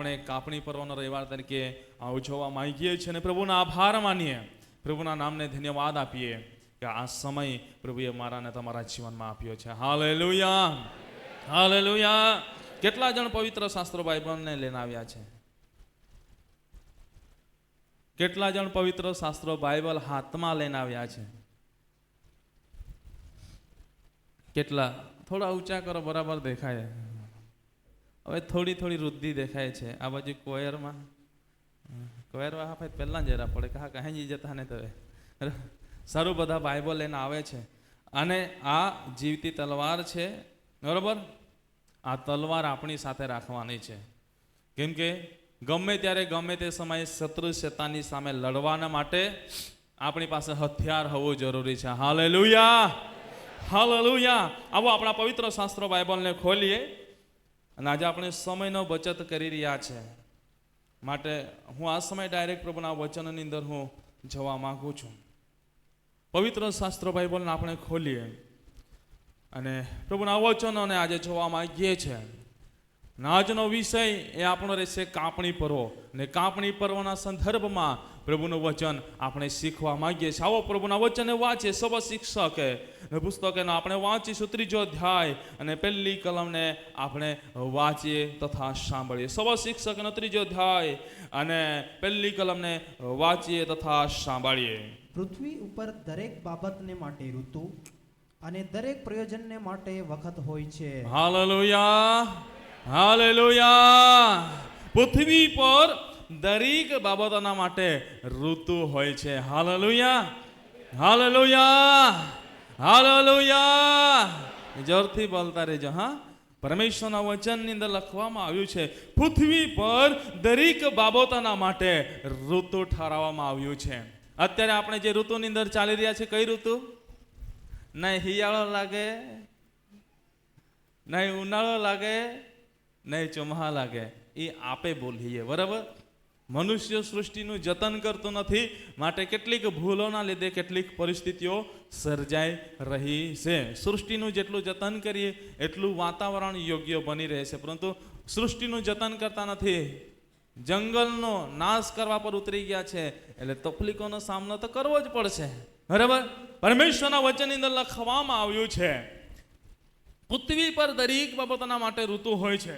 આપણે કાપણી પર્વનો રવિવાર તરીકે ઉજવવા માંગીએ છીએ અને પ્રભુના આભાર માનીએ, પ્રભુના નામને ધન્યવાદ આપીએ કે આ સમય પ્રભુએ મારા અને તમારા જીવનમાં આપ્યો છે. Hallelujah, hallelujah. કેટલા જણ પવિત્ર શાસ્ત્રો બાઇબલને લઈને આવ્યા છે? કેટલા જણ પવિત્ર શાસ્ત્રો બાઇબલ હાથમાં લઈને આવ્યા છે? કેટલા? થોડા ઊંચા કરો, બરાબર દેખાય. હવે થોડી થોડી વૃદ્ધિ દેખાય છે. આ બાજુ કોયરમાં આપણે પહેલા જરા પડે કહે જઈ જતા ને તો સારું બધા બાઇબલ લઈને આવે છે. અને આ જીવતી તલવાર છે, બરોબર. આ તલવાર આપણી સાથે રાખવાની છે, કેમ કે ગમે ત્યારે ગમે તે સમયે શત્રુ શેતાનની સામે લડવાના માટે આપણી પાસે હથિયાર હોવું જરૂરી છે. Hallelujah, hallelujah. આવો આપણા પવિત્ર શાસ્ત્રો બાઇબલને ખોલીએ અને આજે આપણે સમયનો બચત કરી રહ્યા છે, માટે હું આ સમય ડાયરેક્ટ પ્રભુના વચનની અંદર હું જવા માંગુ છું. પવિત્ર શાસ્ત્રો બાઇબલને આપણે ખોલીએ અને પ્રભુના વચનોને આજે જોવા માંગીએ છીએ. આજનો વિષય એ આપણો રહેશે કાપણી પર્વ, ને કાપણી પર્વના સંદર્ભમાં પ્રભુનું વચન આપણે શીખવા માંગીએ છીએ. આવો પ્રભુના વચનને વાંચીએ. સબ શિક્ષકે પુસ્તકનો આપણે વાંચીશું 3 અધ્યાય અને 1 કલમને આપણે વાંચીએ તથા સાંભળીએ. સબ શિક્ષકનો 3 અધ્યાય અને 1 કલમને વાંચીએ તથા સાંભળીએ. પૃથ્વી ઉપર દરેક બાબતને માટે ઋતુ અને દરેક પ્રયોજનને માટે વખત હોય છે. Hallelujah, hallelujah. પૃથ્વી પર દરેક બાબતોના માટે ઋતુ હોય છે. Hallelujah, hallelujah, hallelujah. જોરથી બોલતા રહેજો. હા, પરમેશ્વરના વચનની અંદર લખવામાં આવ્યું છે પૃથ્વી પર દરેક બાબતોના માટે ઋતુ ઠરાવવામાં આવ્યું છે. અત્યારે આપણે જે ઋતુની અંદર ચાલી રહ્યા છે, કઈ ઋતુ? નહીં શિયાળો લાગે, નહીં ઉનાળો લાગે, નહીં ચોમાહા લાગે, એ આપે બોલીએ, બરાબર. મનુષ્ય સૃષ્ટિનું જતન કરતું નથી, માટે કેટલીક ભૂલોના લીધે કેટલીક પરિસ્થિતિઓ સર્જાઈ રહી છે. સૃષ્ટિનું જેટલું જતન કરીએ એટલું વાતાવરણ યોગ્ય બની રહે છે, પરંતુ સૃષ્ટિનું જતન કરતા નથી. જંગલનો નાશ કરવા પર ઉતરી ગયા છે, એટલે તકલીફોનો સામનો તો કરવો જ પડશે, બરાબર. પરમેશ્વરના વચનની અંદર લખવામાં આવ્યું છે પૃથ્વી પર દરેક બાબતોના માટે ઋતુ હોય છે.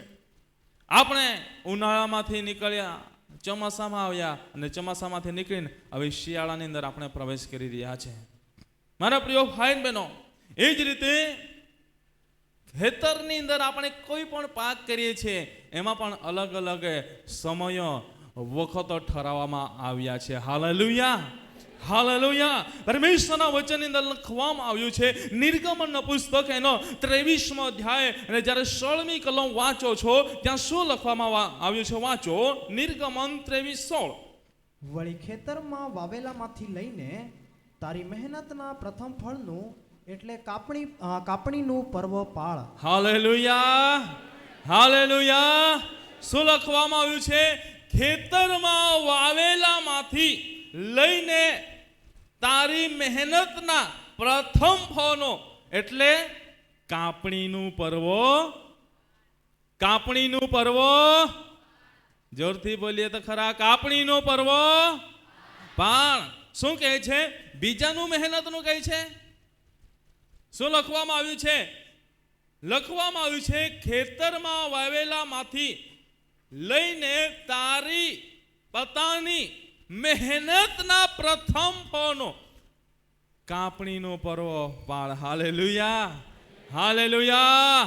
આપણે ઉનાળામાંથી નીકળ્યા, ચોમાસામાં આવ્યા અને ચોમાસામાંથી નીકળીને હવે શિયાળાની અંદર આપણે પ્રવેશ કરી રહ્યા છે. મારા પ્રિય ભાઈ બહેનો, એ જ રીતે ખેતરની અંદર આપણે કોઈ પણ પાક કરીએ છીએ, એમાં પણ અલગ અલગ સમયો વખતો ઠરાવવામાં આવ્યા છે. Hallelujah, hallelujah. પરમેશ્વરના વચનની અંદર લખવામાં આવ્યું છે નિર્ગમનના પુસ્તક એનો 23મો અધ્યાય અને જ્યારે 16મી કલમ વાંચો છો ત્યાં શું લખવામાં આવ્યું છે? વાંચો નિર્ગમન 23:16. વળી ખેતરમાં વાવેલામાંથી લઈને તારી મહેનતના પ્રથમ ફળનું એટલે કાપણીનું પર્વ પાળ. Hallelujah, hallelujah. શું લખવામાં આવ્યું છે? ખેતરમાં વાવેલામાંથી લઈને તારી મહેનતના પ્રથમ ફળનો એટલે કાપણીનું પર્વ. કાપણીનું પર્વ, જોરથી બોલીએ તો ખરા. કાપણીનો પર્વ પાળ. શું કહે છે? બીજાનું મહેનતનું કહે છે. શું લખવામાં આવ્યું છે? લખવામાં આવ્યું છે ખેતરમાં વાવેલામાંથી લઈને તારી પોતાની મહેનતના પ્રથમ ફળનો કાપણીનો પર્વ પાળ. Hallelujah, hallelujah,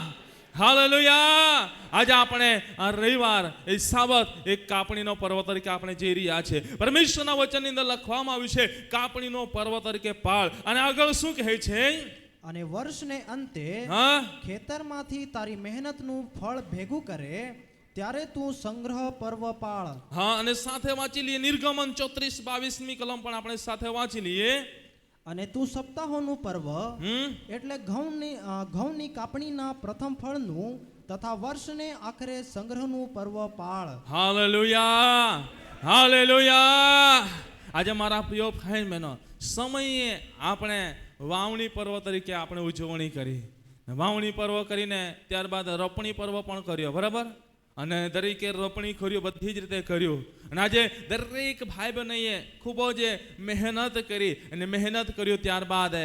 hallelujah. આજે આપણે આ રવિવાર એ સાબત એક કાપણીનો પર્વ તરીકે આપણે જઈ રહ્યા છે. પરમેશ્વરના વચનની અંદર લખવામાં આવ્યું છે કાપણીનો પર્વ તરીકે પાળ. અને આગળ શું કહે છે? અને વર્ષને અંતે ખેતરમાંથી તારી મહેનતનું ફળ ભેગું કરે ત્યારે તું સંગ્રહ પર્વ પાળ. હા, અને સાથે વાંચી લઈએ નિર્ગમન 34:22મી કલમ પણ આપણે સાથે વાંચી લઈએ. અને તું સપ્તાહોનું પર્વ એટલે ઘઉંની કાપણીના પ્રથમ ફળનું તથા વર્ષને આખરે સંગ્રહનું પર્વ પાળ. Hallelujah, hallelujah. આજે મારા પ્રિય ભાઈ બહેનો, સમયે આપણે વાવણી પર્વ તરીકે આપણે ઉજવણી કરી. વાવણી પર્વ કરીને ત્યારબાદ રોપણી પર્વ પણ કર્યો, બરાબર. અને દરેકે રોપણી કર્યું, બધી જ રીતે કર્યું. અને આજે દરેક ભાઈ બહેનોએ ખૂબ જ મહેનત કરી અને મહેનત કર્યું. ત્યારબાદ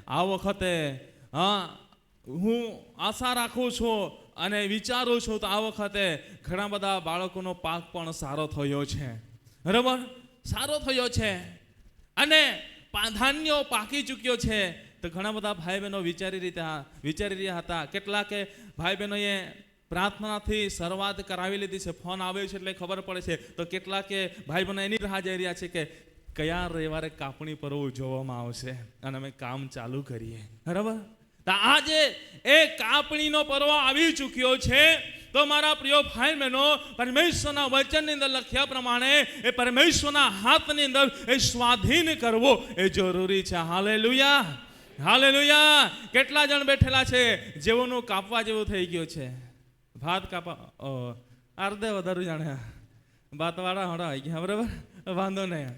આ વખતે હું આશા રાખું છું અને વિચારું છું તો આ વખતે ઘણા બધા બાળકોનો પાક પણ સારો થયો છે. બરાબર, સારો થયો છે અને ધાન્યો પાકી ચૂક્યો છે. તો ઘણા બધા ભાઈ બહેનો વિચારી રહ્યા હતા. કેટલાકે ભાઈ બહેનોએ પ્રાર્થનાથી શરૂઆત કરાવી લીધી છે. ફોન આવ્યો છે એટલે ખબર પડે છે. તો કેટલાકે ભાઈ બહેનો એની રાહ જોઈ રહ્યા છે કે કયા રવિવારે કાપણી પર્વ ઉજવવામાં આવશે અને અમે કામ ચાલુ કરીએ. બરાબર, તો આજે એ કાપણીનો પર્વ આવી ચૂક્યો છે. તો મારા પ્રિય ભાઈ બહેનો, પરમેશ્વરના વચનની અંદર લખ્યા પ્રમાણે એ પરમેશ્વરના હાથની અંદર એ સ્વાધીન કરવો એ જરૂરી છે. Hallelujah, hallelujah. કેટલા જણ બેઠેલા છે જેઓનું કાપવા જેવું થઈ ગયું છે? ભાત કાપા અર્ધે વધારે જાણે ભાતવાળા હળા આવી ગયા. બરાબર, વાંધો નહીં.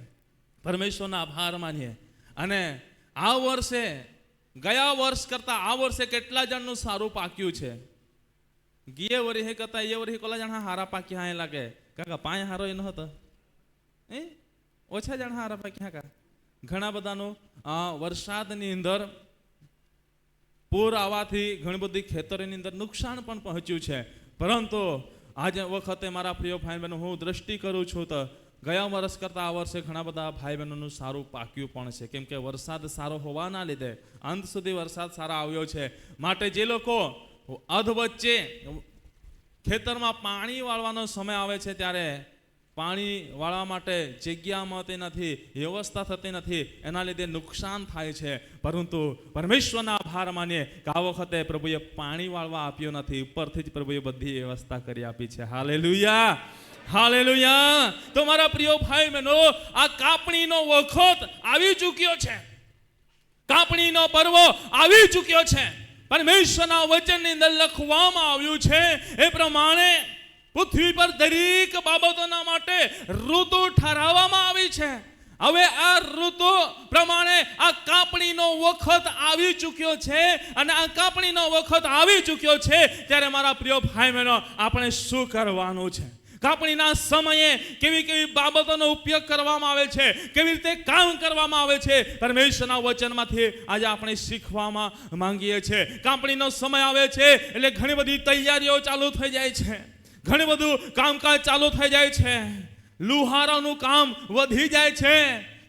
પરમેશ્વરના આભાર માનીએ. અને આ વર્ષે ગયા વર્ષ કરતા આ વર્ષે કેટલા જણનું સારું પાક્યું છે? ગયે વર્ષે કરતા એ વર્ષે કોલા જણા હારા પાક્યા એ લાગે? કાકા પાય હારો એ નહોતો, ઓછા જણા હારા પાક્યા. કા ઘણા બધાનું વરસાદની અંદર પૂર આવવાથી ઘણી બધી ખેતરોની અંદર નુકસાન પણ પહોંચ્યું છે. પરંતુ આજે વખતે મારા પ્રિય ભાઈ બહેનો, હું દ્રષ્ટિ કરું છું તો ગયા વર્ષ કરતાં આ વર્ષે ઘણા બધા ભાઈ બહેનોનું સારું પાક્યું પણ છે. કેમ કે વરસાદ સારો હોવાના લીધે અંત સુધી વરસાદ સારો આવ્યો છે. માટે જે લોકો અધ વચ્ચે ખેતરમાં પાણી વાળવાનો સમય આવે છે ત્યારે પાણી વાળવા માટે જગ્યા મળતી નથી, વ્યવસ્થા થતી નથી, એના લીધે નુકસાન થાય છે. પરંતુ પરમેશ્વરના આભાર માનીએ કે આ વખતે પ્રભુએ પાણી વાળવા આપ્યો નથી, ઉપરથી જ પ્રભુએ બધી વ્યવસ્થા કરી આપી છે. Hallelujah, hallelujah. તો મારા પ્રિય ભાઈ બહેનો, આ કાપણીનો વખત આવી ચૂક્યો છે, કાપણીનો પર્વ આવી ચૂક્યો છે. પરમેશ્વરના વચનની અંદર લખવામાં આવ્યું છે એ પ્રમાણે પૃથ્વી પર દરેક બાબતોના માટે ઋતુ ઠરાવવામાં આવી છે. હવે આ ઋતુ પ્રમાણે આ કાપણીનો વખત આવી ચૂક્યો છે. અને આ કાપણીનો વખત આવી ચૂક્યો છે ત્યારે મારા પ્રિય ભાઈ બહેનો, આપણે શું કરવાનું છે? કાપણીના સમયે કેવી કેવી બાબતોનો ઉપયોગ કરવામાં આવે છે, કેવી રીતે કામ કરવામાં આવે છે, પરમેશ્વરના વચનમાંથી આજે આપણે શીખવામાં માંગીએ છીએ. કાપણીનો સમય આવે છે એટલે ઘણી બધી તૈયારીઓ ચાલુ થઈ જાય છે, ઘણું બધું કામકાજ ચાલુ થઈ જાય છે. લુહારાનું કામ વધી જાય છે.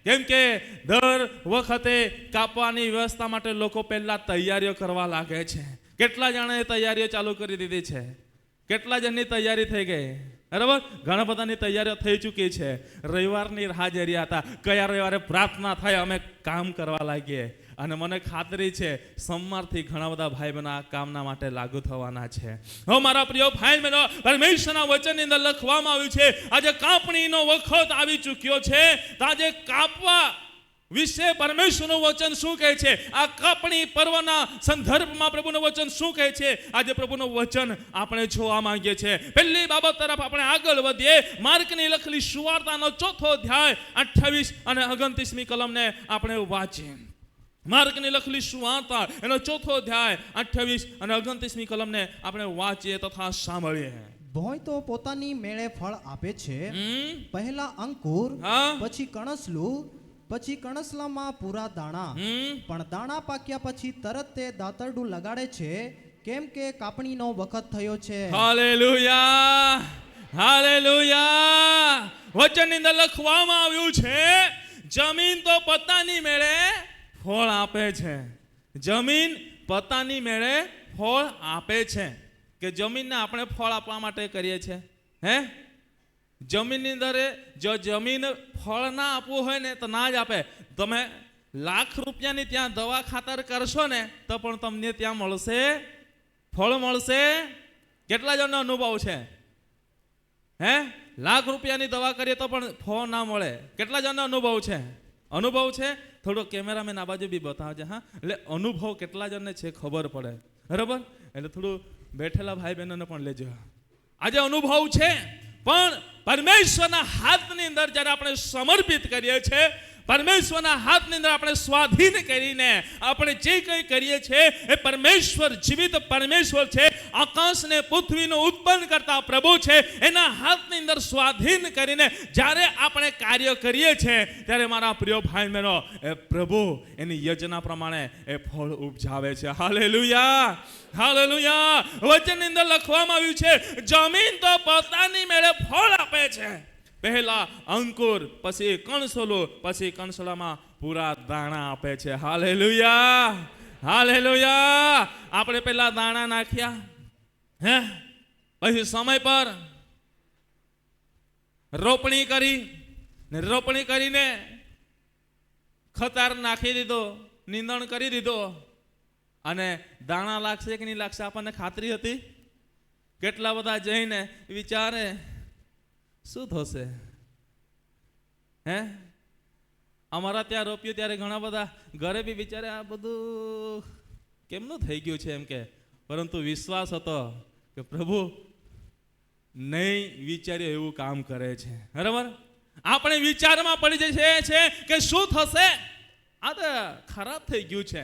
કેમ કે દર વખતે કાપવાની વ્યવસ્થા માટે લોકો પહેલા તૈયારીઓ કરવા લાગે છે. કેટલા જણાએ તૈયારીઓ ચાલુ કરી દીધી છે? કેટલા જણની તૈયારી થઈ ગઈ? બરાબર, ઘણા બધાની તૈયારીઓ થઈ ચૂકી છે. રવિવારની રાહ જોઈ રહ્યા હતા, કયા રવિવારે પ્રાર્થના થાય અમે કામ કરવા લાગીએ. અને મને ખાતરી છે સોમવારથી ઘણા બધા ભાઈ બહેનો આ કામના માટે લાગુ થવાના છે. હો મારા પ્રિય ભાઈ બહેનો, પરમેશ્વરના વચનની અંદર લખવામાં આવ્યું છે આજે કાપણીનો વખત આવી ચૂક્યો છે. તો આજે કાપવા વિશે પરમેશ્વરનું વચન શું કહે છે? આ કાપણી પર્વના સંદર્ભમાં પ્રભુનું વચન શું કહે છે? આજે પ્રભુનું વચન આપણે જોવા માંગીએ છીએ. પહેલી બાબત તરફ આપણે આગળ વધીએ. માર્કની લખેલી સુવાર્તાનો 4થો અધ્યાય 28 અને 29મી કલમને આપણે વાંચીએ. માર્કની લખેલી સુવાર્તા એનો 4થો અધ્યાય 28 અને 29મી કલમને આપણે વાંચીએ તથા સાંભળીએ. ભોંય તો પોતાની મેળે ફળ આપે છે. પહેલા અંકુર, પછી કણસલું, પછી કણસલામાં પૂરા દાણા. પણ દાણા પાક્યા પછી તરત તે દાતરડું લગાડે છે, કેમ કે કાપણીનો વખત થયો છે. Hallelujah, hallelujah. વચનની અંદર લખવામાં આવ્યું છે જમીન તો પોતાની મેળે ફળ આપે છે. જમીન પોતાની મેળે ફળ આપે છે. કે જમીનને આપણે ફળ આપવા માટે કરીએ છીએ. હે, જમીનની અંદર જો જમીન ફળ ના આપવું હોય ને તો ના જ આપે. તમે લાખ રૂપિયાની ત્યાં દવા ખાતર કરશો ને તો પણ તમને ત્યાં મળશે, ફળ મળશે. કેટલા જણનો અનુભવ છે? હે, લાખ રૂપિયાની દવા કરીએ તો પણ ફળ ના મળે. કેટલા જણનો અનુભવ છે? અનુભવ છે? થોડો કેમેરામેન આ બાજુ બી બતાવજે. હા, એટલે અનુભવ કેટલા જણને છે ખબર પડે. બરાબર, એટલે થોડું બેઠેલા ભાઈ બહેનોને પણ લેજો. આજે અનુભવ છે પણ પરમેશ્વરના હાથની અંદર જ્યારે આપણે સમર્પિત કરીએ છીએ, પરમેશ્વરના હાથની અંદર આપણે સ્વાધીન કરીને આપણે જે કંઈ કરીએ છીએ એ પરમેશ્વર જીવિત પરમેશ્વર છે, આકાશને પૃથ્વીનો ઉત્પન્ન કરતા પ્રભુ છે, એના હાથની અંદર સ્વાધીન કરીને જ્યારે આપણે કાર્ય કરીએ છીએ ત્યારે મારા પ્રિય ભાઈ બહેનો એ પ્રભુ એની યોજના પ્રમાણે એ ફળ ઉપજાવે છે. Hallelujah, hallelujah. વચનની અંદર લખવામાં આવ્યું છે જમીન તો પોતાની મેળે ફળ આપે છે. પહેલા અંકુર, પછી કણસોલું, પછી કણસોલામાં પૂરા દાણા આપે છે. Hallelujah, hallelujah. આપણે પહેલા દાણા નાખ્યા, હે, પછી સમય પર રોપણી કરી ને રોપણી કરીને ખતર નાખી દીધો, નીંદણ કરી દીધો, અને દાણા લાગશે કે નહીં લાગશે આપણને ખાતરી હતી? કેટલા બધા જઈને વિચારે શું થશે? હે, અમારા ત્યાં રોપ્યું ત્યારે ઘણા બધા ઘરે બી વિચારે આ બધું કેમનું થઈ ગયું છે એમ કે, પરંતુ વિશ્વાસ હતો કે પ્રભુ નહીં વિચાર્યું એવું કામ કરે છે. બરાબર, આપણે વિચારમાં પડી જાય છે કે શું થશે, આ તો ખરાબ થઈ ગયું છે,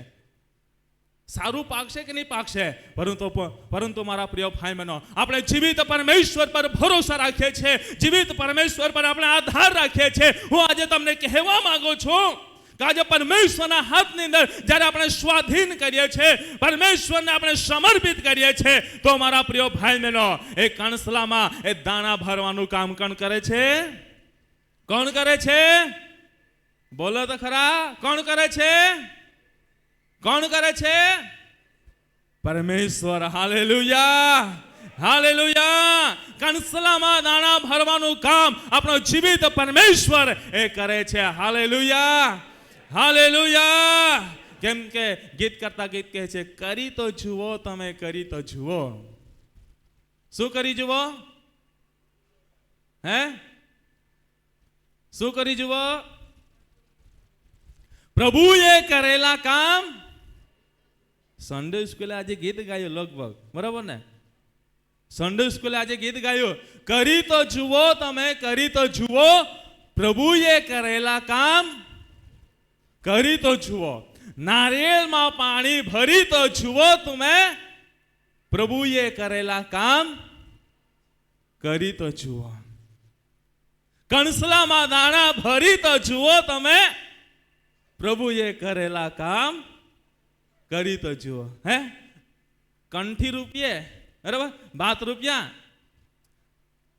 સારું પાકશે કે નહીં પાકશે. પરંતુ મારા પ્રિય ભાઈ બહેનો, આપણે જીવિત પરમેશ્વર પર ભરોસા રાખીએ છીએ, જીવિત પરમેશ્વર પર આપણે આધાર રાખીએ છીએ. હું આજે તમને કહેવા માંગુ છું કે આજે પરમેશ્વરના હાથની અંદર જ્યારે આપણે સ્વાધીન કરીએ છીએ, પરમેશ્વરને આપણે સમર્પિત કરીએ છીએ, તો મારા પ્રિય ભાઈ બહેનો એ કણસલામાં એ દાણા ભરવાનું કામ કોણ કરે છે? કોણ કરે છે? બોલો તો ખરા, કોણ કરે છે? કોણ કરે છે? પરમેશ્વર. Hallelujah, hallelujah. કણસલામાં દાણા ભરવાનું કામ આપણો જીવિત પરમેશ્વર એ કરે છે. Hallelujah, hallelujah. કેમ કે ગીત કરતા ગીત કહે છે કરી તો જુઓ, તમે કરી તો જુઓ. શું કરી જુઓ? હે, શું કરી જુઓ? પ્રભુએ કરેલા કામ. સન્ડે સ્કૂલે આજે ગીત ગાયું લગભગ, બરાબર ને? સન્ડે સ્કૂલે આજે ગીત ગાયું કરી તો જુઓ, તમે કરી તો જુઓ, પ્રભુએ કરેલા કામ કરી તો જુઓ. નારિયેળમાં પાણી ભરી તો જુઓ તમે, પ્રભુએ કરેલા કામ કરી તો જુઓ. કણસલામાં દાણા ભરી તો જુઓ તમે, પ્રભુએ કરેલા કામ કરી તો જુઓ. હે, कंठी रुपये बराबर 12 रुपया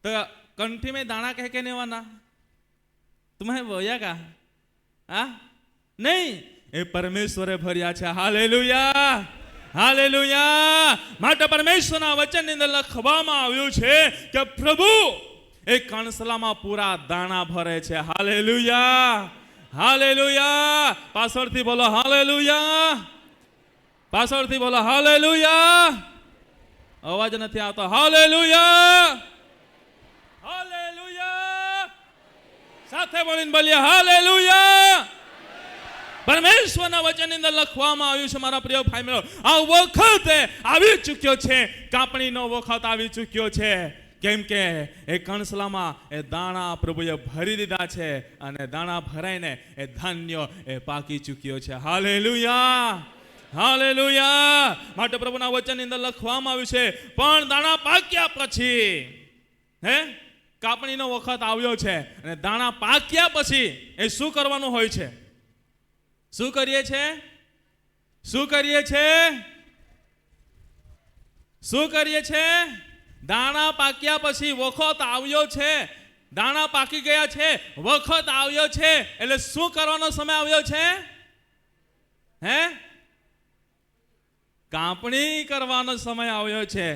तो कंठी में दाना कह के नहीं वाना तुम्हें बोया का हाँ नहीं ए परमेश्वरे भर्या छे हालेलुया हालेलुया માટે પરમેશ્વરના વચનની અંદર લખવામાં આવ્યું છે કે પ્રભુ એક કણસલામાં પૂરા દાણા ભરે છે હાલેલુયા હાલેલુયા પાછળથી બોલો હાલેલુયા પાછળથી બોલો હાલેલુયા અવાજ નથી આવતો હાલેલુયા હાલેલુયા સાથે બોલીને બોલીએ હાલેલુયા પરમેશ્વરના વચનની અંદર લખવામાં આવ્યું છે મારા પ્રિય ભાઈ બહેનો આ વખત આવી ચૂક્યો છે કાપણીનો વખત આવી ચૂક્યો છે કેમ કે એ કણસલામાં એ દાણા પ્રભુએ ભરી દીધા છે અને દાણા ભરાઈને એ ધાન્ય એ પાકી ચૂક્યો છે હાલેલુયા હાલેલુયા માટે પ્રભુના વચનની અંદર લખવામાં આવ્યું છે પણ દાણા પાક્યા પછી હે કાપણીનો વખત આવ્યો છે અને દાણા પાક્યા પછી એ શું કરવાનું હોય છે શું કરીએ છે શું કરીએ છે શું કરીએ છે દાણા પાક્યા પછી વખત આવ્યો છે દાણા પાકી ગયા છે વખત આવ્યો છે એટલે શું કરવાનો સમય આવ્યો છે હે કાપણી કરવાનો સમય આવ્યો છે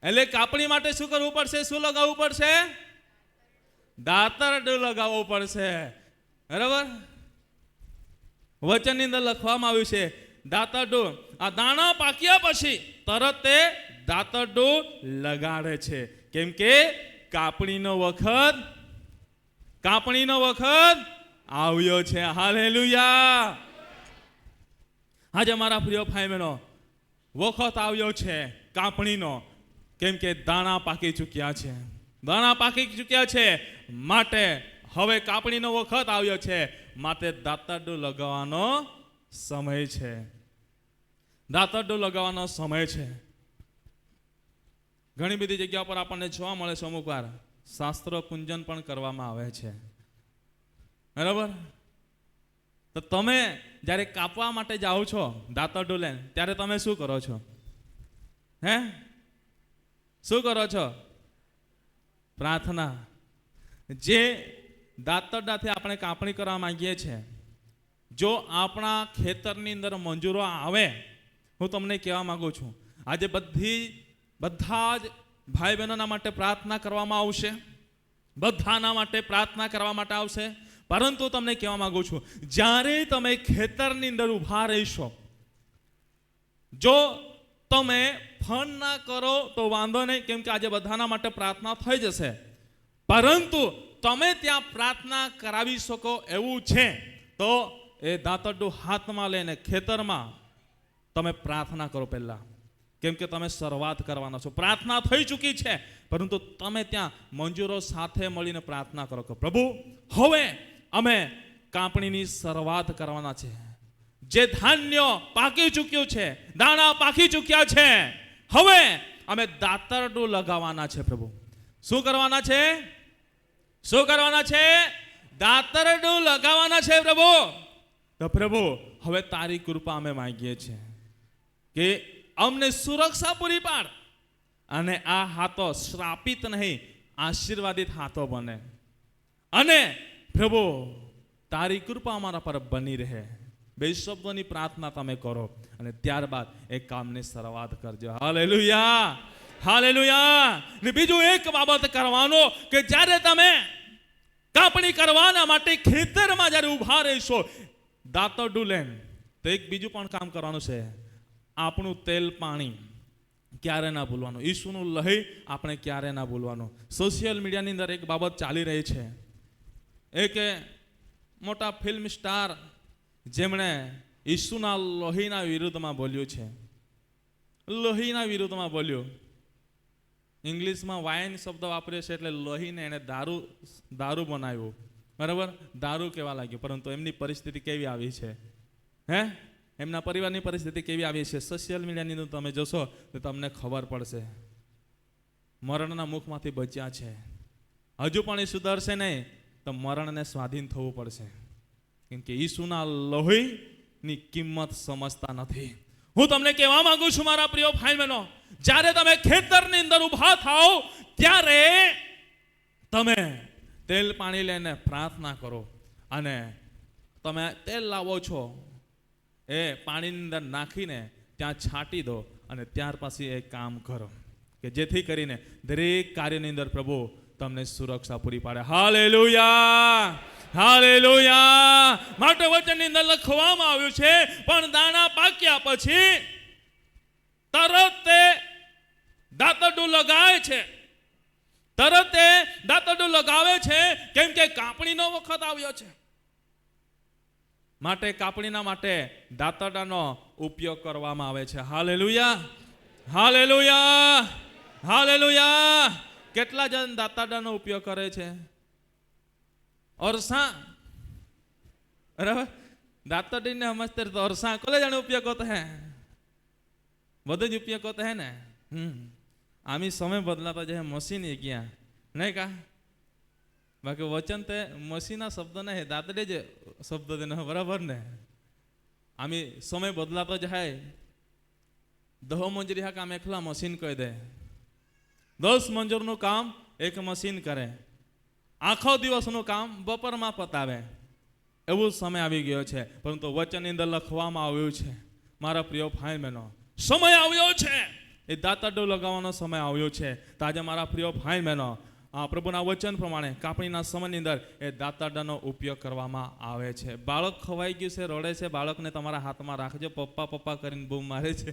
એટલે કાપણી માટે શું કરવું પડશે શું લગાવવું પડશે દાતરડું લગાવવું પડશે બરાબર વચનની અંદર લખવામાં આવ્યું છે દાતરડું આ દાણા પાક્યા પછી તરત તે દાતરડું લગાડે છે કેમ કે કાપણીનો વખત આવ્યો છે હાલેલુયા આજે મારા પ્રિય ભાઈ બહેનો વખત આવ્યો છે કાપણીનો કેમ કે દાણા પાકી ચૂક્યા છે માટે હવે કાપણીનો વખત આવ્યો છે માટે દાતરડું લગાવવાનો સમય છે. દાતરડું લગાવવાનો સમય છે. ઘણી બધી જગ્યા પર આપણને જોવા મળે છે, અમુક વાર શાસ્ત્ર પૂજન પણ કરવામાં આવે છે, બરાબર. તો તમે જ્યારે કાપવા માટે જાઓ છો દાતરડું લઈને, ત્યારે તમે શું કરો છો? શું કરો છો? પ્રાર્થના. જે દાતરડાથી આપણે કાપણી કરવા માંગીએ છીએ, જો આપણા ખેતરની અંદર મંજૂરો આવે, હું તમને કહેવા માંગુ છું, આજે બધા જ ભાઈ બહેનોના માટે પ્રાર્થના કરવામાં આવશે, બધાના માટે પ્રાર્થના કરવા માટે આવશે. પરંતુ તમને કહેવા માંગુ છું, જ્યારે તમે ખેતરની અંદર ઊભા રહીશો, જો તમે ફોન ના કરો તો વાંધો નહીં, કેમ કે આજે બધાના માટે પ્રાર્થના થઈ જશે. પરંતુ તમે ત્યાં પ્રાર્થના કરાવી શકો એવું છે તો એ દાતરડું હાથમાં લઈને ખેતરમાં તમે પ્રાર્થના કરો પહેલા, કેમ કે તમે શરૂઆત કરવાના છો. પ્રાર્થના થઈ ચૂકી છે, પરંતુ તમે ત્યાં મંજૂરો સાથે મળીને પ્રાર્થના કરો કે પ્રભુ, હવે અમે કાપણીની શરૂઆત કરવાના છે. જે ધાન્ય પાકી ચૂક્યું છે, દાણા પાકી ચૂક્યા છે, હવે અમે દાતરડું લગાવવાના છે. પ્રભુ, શું કરવાના છે? શું કરવાના છે? દાતરડું લગાવવાના છે. પ્રભુ, તો પ્રભુ હવે તારી કૃપા અમે માંગીએ છીએ કે અમને સુરક્ષા પૂરી પાડ, અને આ હાથો શ્રાપિત નહીં, આશીર્વાદિત હાથો બને. અને પ્રભુ તારી કૃપા અમારા પર બની રહે. બે શબ્દોની પ્રાર્થના તમે કરો અને ત્યારબાદ એ કામની શરૂઆત કરજો. Hallelujah, hallelujah. ને બીજું એક બાબત કરવાનો કે જ્યારે તમે કાપણી કરવાના માટે ખેતરમાં જ્યારે ઊભા રહીશો દાતરડું લઈને, તો એક બીજું પણ કામ કરવાનું છે. આપણું તેલ પાણી ક્યારે ના ભૂલવાનું, ઈસુનું લહી આપણે ક્યારે ના ભૂલવાનું. સોશિયલ મીડિયાની અંદર એક બાબત ચાલી રહી છે. એક મોટા ફિલ્મ સ્ટાર જેમણે ઈસુના લોહીના વિરુદ્ધમાં બોલ્યું છે, લોહીના વિરુદ્ધમાં બોલ્યું. ઇંગ્લિશમાં વાઇન શબ્દ વાપર્યો છે, એટલે લોહીને એને દારૂ બનાવ્યું, બરાબર, દારૂ કહેવા લાગ્યું. પરંતુ એમની પરિસ્થિતિ કેવી આવી છે? એમના પરિવારની પરિસ્થિતિ કેવી આવી છે? સોશિયલ મીડિયાની અંદર તમે જોશો તો તમને ખબર પડશે. મરણના મુખમાંથી બચ્યા છે. હજુ પણ એ સુધરશે નહીં તો મરણને સ્વાધીન થવું પડશે, કેમ કે ઈસુના લોહીની કિંમત સમજતા નથી. હું તમને કહેવા માંગુ છું મારા પ્રિય ભાઈ બહેનો, જ્યારે તમે ખેતરની અંદર ઊભા થાઓ ત્યારે તમે તેલ પાણી લઈને પ્રાર્થના કરો, અને તમે તેલ લાવો છો એ પાણીની અંદર નાખીને ત્યાં છાંટી દો, અને ત્યાર પછી એ કામ કરો કે જેથી કરીને દરેક કાર્યની અંદર પ્રભુ તમને સુરક્ષા પૂરી પાડે. Hallelujah, hallelujah. માટે વચનની અંદર લખવામાં આવ્યું છે, પણ દાણા પાક્યા પછી તરત તે દાતરડું લગાવે છે, તરત તે દાતરડું લગાવે છે, કેમ કે કાપણીનો વખત આવ્યો છે. માટે કાપણીના માટે દાતરડાનો ઉપયોગ કરવામાં આવે છે. Hallelujah, hallelujah, hallelujah. કેટલા જણ દાતરડાનો ઉપયોગ કરે છે? ઓરસા, બરાબર. દાતરડીને સમજते तो ओरसा कोले जाने उपयोग होता है, બધું જ ઉપયોગ હોતા હે ને. આમી સમય બદલાતા જાય, મશીન એ ગયા નહીં કા. બાકી વચન તે મશીના શબ્દ નહીં, દાતરડે જ શબ્દ તેને, બરાબર ને. આમી સમય બદલાતો જાય, 10 મંજૂરી હા કામ એકલા મશીન કહી દે, 10 મંજૂરનું કામ એક મશીન કરે, આખો દિવસનું કામ બપોરમાં પતાવે. એવું સમય આવી ગયો છે. પરંતુ વચનની અંદર લખવામાં આવ્યું છે, મારા પ્રિય ભાઈ બહેનો, સમય આવ્યો છે, એ દાતરડું લગાવવાનો સમય આવ્યો છે. તો આજે મારા પ્રિય ભાઈ બહેનો, પ્રભુના વચન પ્રમાણે કાપણીના સમયની અંદર એ દાતરડાનો ઉપયોગ કરવામાં આવે છે. બાળક ખવાઈ ગયું છે, રડે છે, બાળકને તમારા હાથમાં રાખજો. પપ્પા પપ્પા કરીને બૂમ મારે છે,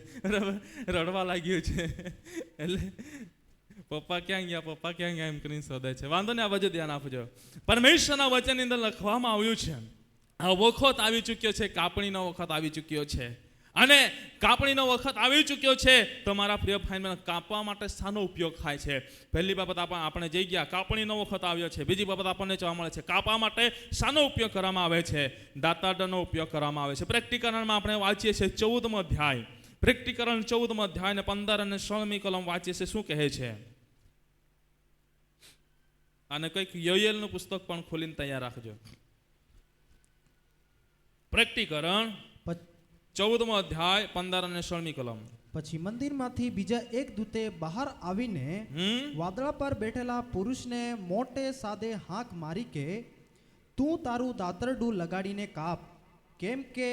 રડવા લાગ્યું છે, એટલે પપ્પા ક્યાં ગયા, પપ્પા ક્યાં ગયા એમ કરીને શોધે છે. વાંધો ને, આ બાજુ ધ્યાન આપજો. પરમેશ્વરના વચનની અંદર લખવામાં આવ્યું છે, આ વખત આવી ચૂક્યો છે, કાપણીનો વખત આવી ચૂક્યો છે. અને કાપણીનો વખત આવી ચૂક્યો છે તો મારા પ્રિય ભાઈ કાપવા માટે શાનો ઉપયોગ થાય છે? પહેલી બાબત આપણે જઈ ગયા, કાપણીનો વખત આવ્યો છે. બીજી બાબત આપણને જોવા મળે છે, કાપવા માટે શાનો ઉપયોગ કરવામાં આવે છે? દાંતરડાનો ઉપયોગ કરવામાં આવે છે. પ્રેક્ટિકરણમાં આપણે વાંચીએ છીએ 14મો અધ્યાય, પ્રેક્ટિકરણ 14મો અધ્યાય ને 15 અને 16મી કલમ વાંચીએ છીએ. શું કહે છે? અને કંઈક યોએલનું પુસ્તક પણ ખોલીને તૈયાર રાખજો. પ્રેક્ટિકરણ 14મો અધ્યાય 15 અને 16મી કલમ. પછી મંદિરમાંથી બીજા એક દૂતે બહાર આવીને વાદળા પર બેઠેલા પુરુષને મોટે સાદે હાંક મારી કે, તું તારું દાતરડું લગાડીને કાપ, કેમ કે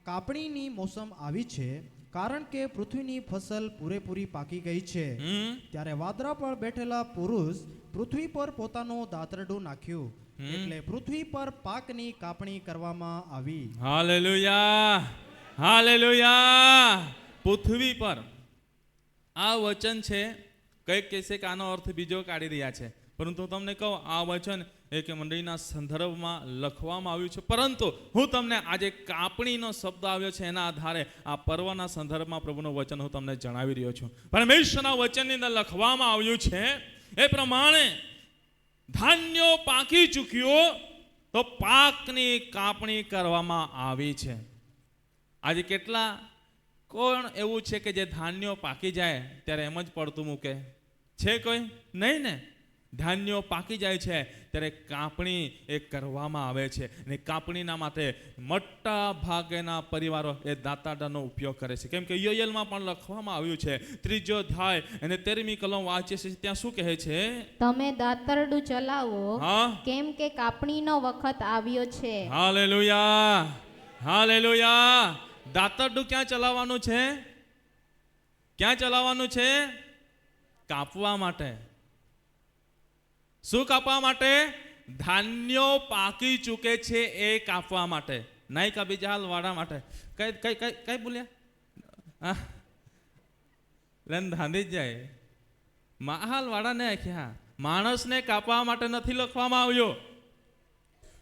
કાપણીની મોસમ આવી છે, કારણ કે પૃથ્વીની ફસલ પૂરેપૂરી પાકી ગઈ છે. ત્યારે વાદળા પર બેઠેલા પુરુષ પૃથ્વી પર પોતાનું દાતરડું નાખ્યું, એટલે પૃથ્વી પર પાકની કાપણી કરવામાં આવી. Hallelujah, hallelujah. પૃથ્વી પર આ વચન છે. કંઈક કહેશે કે આનો અર્થ બીજો કાઢી રહ્યા છે, પરંતુ તમને કહું આ વચન એક મંડળીના સંદર્ભમાં લખવામાં આવ્યું છે. પરંતુ હું તમને આજે કાપણીનો શબ્દ આવ્યો છે એના આધારે આ પર્વના સંદર્ભમાં પ્રભુનું વચન હું તમને જણાવી રહ્યો છું. પરમેશ્વરના વચનની અંદર લખવામાં આવ્યું છે એ પ્રમાણે ધાન્ય પાકી ચૂક્યો તો પાકની કાપણી કરવામાં આવી છે. આજે કેટલા કોણ એવું છે કે જે ધાન્યો પાકી જાય ત્યારે એમ જ પડતું મૂકે છે? કોઈ નહીં ને. ધાન્યો પાકી જાય છે ત્યારે કાપણી એ કરવામાં આવે છે, અને કાપણીના માટે મોટા ભાગના પરિવારો એ દાંતરડાનો ઉપયોગ કરે છે. કેમ કે યોએલમાં પણ લખવામાં આવ્યું છે 3જો અધ્યાય અને 13મી કલમ વાંચીએ છીએ, ત્યાં શું કહે છે? તમે દાતરડું ચલાવો, કેમ કે કાપણીનો વખત આવ્યો છે. Hallelujah, hallelujah. દાંતરડું ક્યાં ચલાવવાનું છે? ક્યાં ચલાવવાનું છે? કાપવા માટે. શું કાપવા માટે? ધાન્યો પાકી ચૂકે છે એ કાપવા માટે, નહીં કા બીજા હાલ વાડા માટે. કઈ કઈ કઈ કઈ બોલ્યા? લેન ધાંધી જ જાય. હાલ વાડા ને આખ્યા માણસને કાપવા માટે નથી લખવામાં આવ્યો.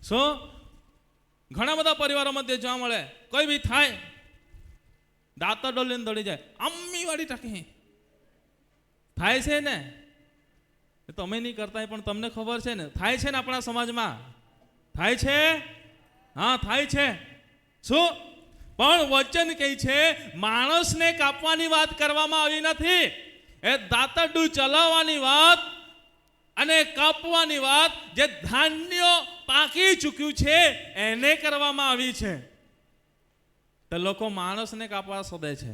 શું ઘણા બધા પરિવારોમાં તે જોવા મળે, કોઈ બી થાય દાંતરડો લઈને દોડી જાય, અમ્મી વાળી ટાંકી થાય છે ને. તમે નહીં કરતા પણ તમને ખબર છે ને, થાય છે ને આપણા સમાજમાં થાય છે. હા થાય છે. શું? પણ વચન કહે છે માણસને કાપવાની વાત કરવામાં આવી નથી, એ દાંતરડું ચલાવવાની વાત અને કાપવાની વાત જે ધાન્ય પાકી ચૂક્યું છે એને કરવામાં આવી છે. તો લોકો માણસને કાપવા શોધે છે.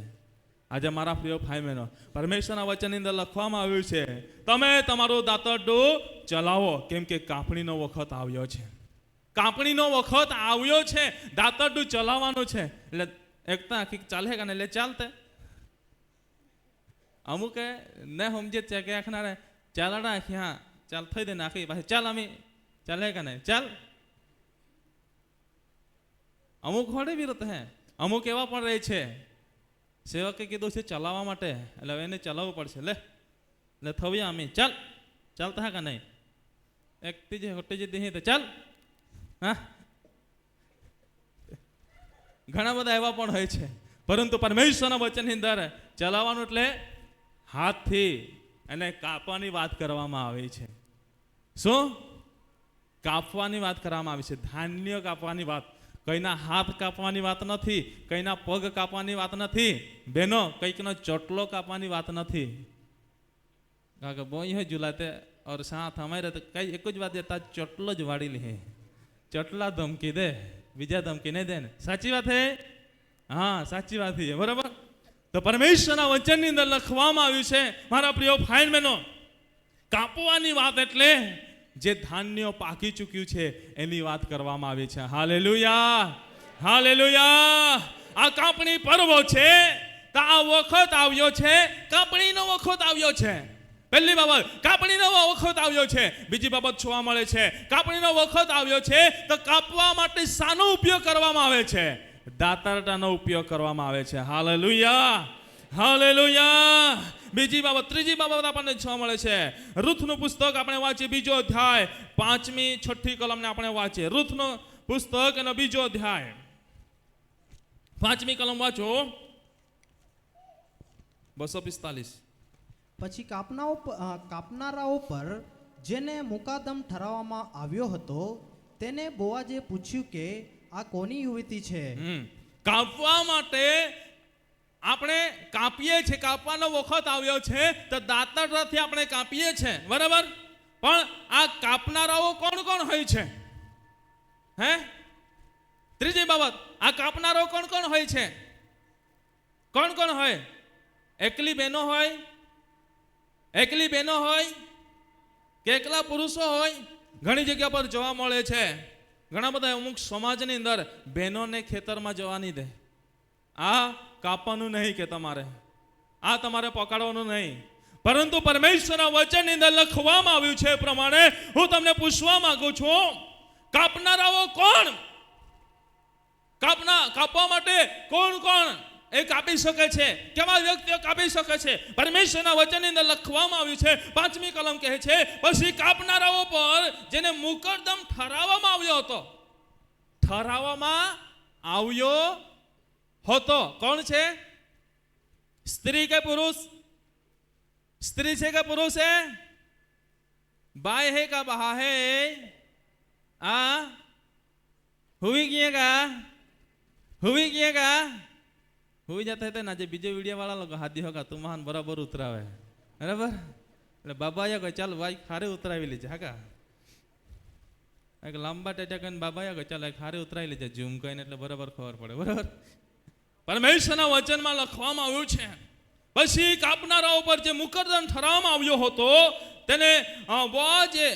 આજે મારા પ્રિય ભાઈ બહેનો, પરમેશ્વરના વચનની અંદર લખવામાં આવ્યું છે તમે તમારું દાંતરડું ચલાવો, કેમ કે કાપણીનો વખત આવ્યો છે. કાપણીનો વખત આવ્યો છે, દાંતરડું ચલાવવાનું છે. એટલે એકતા આખી ચાલે કે એટલે ચાલતે અમુક ને સમજે છે કે આખનારે ચાલડા આખી હા ચાલ થઈ દે ને આખી પાસે ચાલ અમે ચાલે કે નહીં ચાલ. અમુક હોડે વિરત હે, અમુક એવા પણ રહે છે સેવકે કીધું છે ચલાવવા માટે, એટલે હવે એને ચલાવવું પડશે. લે થવી અમે ચાલ ચાલતા હા કે નહીં, એક ત્રીજે હોટે જે દે તો ચાલ. હા ઘણા બધા એવા પણ હોય છે, પરંતુ પરમેશ્વરના વચનની અંદર ચલાવવાનું એટલે હાથથી એને કાપવાની વાત કરવામાં આવી છે. શું? કાપવાની વાત કરવામાં આવી છે. ધાન્ય કાપવાની વાત, કઈના હાથ કાપવાની વાત નથી, કઈના પગ કાપવાની વાત નથી બેનો, કઈકનો ચોટલો કાપવાની વાત નથી. બોઈ હોય જુલાતે और साथ हमारे तो कई एक જ વાત દેતા ચોટલો જ વાડી લે, ચોટલા ધમકી દે, બીજા ધમકી નહીં દે ને. સાચી વાત હે? હા સાચી વાત છે, બરાબર. તો પરમેશ્વરના વચનની અંદર લખવામાં આવ્યું છે મારા પ્રિય ભાઈ બહેનો, કાપવાની વાત એટલે જે ધાન્ય પાકી ચૂક્યું છે એની વાત કરવામાં આવી છે. Hallelujah, hallelujah. આ કાપણી પર્વ છે તો આ વખત આવ્યો છે, કાપણીનો વખત આવ્યો છે. પહેલી બાબત કાપણીનો વખત આવ્યો છે. બીજી બાબત જોવા મળે છે કાપણીનો વખત આવ્યો છે તો કાપવા માટે શાનો ઉપયોગ કરવામાં આવે છે? દાંતરડાનો ઉપયોગ કરવામાં આવે છે. Hallelujah, hallelujah. બીજી બાબત, ત્રીજી બાબત આપણને જોવા મળે છે. રૂથનું પુસ્તક આપણે વાંચીએ, 2જો અધ્યાય 5મી 6ઠી કલમને આપણે વાંચીએ. રૂથનું પુસ્તક એનો 2જો અધ્યાય 5મી કલમ વાંચો 245. પછી કાપનારાઓ પર જેને મુકાદમ ઠરાવવામાં આવ્યો હતો તેને બોઆજે પૂછ્યું કે આ કોની યુવતી છે? કાપવા માટે આપણે કાપીએ છીએ, કાપવાનો વખત આવ્યો છે તો દાંતરડાથી આપણે કાપીએ છીએ, બરાબર? પણ આ કાપનારાઓ કોણ કોણ હોય છે? હે, ત્રીજી બાબત, આ કાપનારાઓ કોણ કોણ હોય છે? કોણ કોણ હોય? એકલી બહેનો હોય, એકલી બહેનો હોય કે એકલા પુરુષો હોય? ઘણી જગ્યા પર જોવા મળે છે, ઘણા બધા અમુક સમાજની અંદર બહેનોને ખેતરમાં જવા નહીં દે. આ કાપવાનું નહીં કે તમારે, આ તમારે પકડવાનું નહીં, પરંતુ પરમેશ્વરના વચનની અંદર લખવામાં આવ્યું છે એ પ્રમાણે હું તમને પૂછવા માંગુ છું, કાપનારાઓ કોણ? કાપવા માટે કોણ કોણ એ કાપી શકે છે? કેવા વ્યક્તિઓ કાપી શકે છે? પરમેશ્વરના વચનની અંદર લખવામાં આવ્યું છે, 5મી કલમ કહે છે, પછી કાપનારાઓ પર જેને મુકદ્દમ ઠરાવવામાં આવ્યો હતો, ઠરાવવામાં આવ્યો હતો. કોણ છે? સ્ત્રી કે પુરુષ? સ્ત્રી છે કે પુરુષ है? बाय है का बहा है? आ हुई गिएगा हुई जाता है ना. जे बीजे वीडियो वाला लोग हाथी होगा तुम महान बराबर उतरावे, बराबर? એટલે બાબાયા કહે ચાલ ભાઈ ખારે ઉતરાવી લેજે. હા કા એક લાંબા ટેટા કહીને બાબાયા કહે ચાલ ખારે ઉતરાવી લેજે, ઝૂમ કહીને એટલે બરાબર ખબર પડે, બરાબર? પરમેશ્વરના વચનમાં લખવામાં આવ્યું છે, પછી કાપનારાઓ પર જે મુકદ્દમ ઠરાવવામાં આવ્યો હતો તેને બોઆજે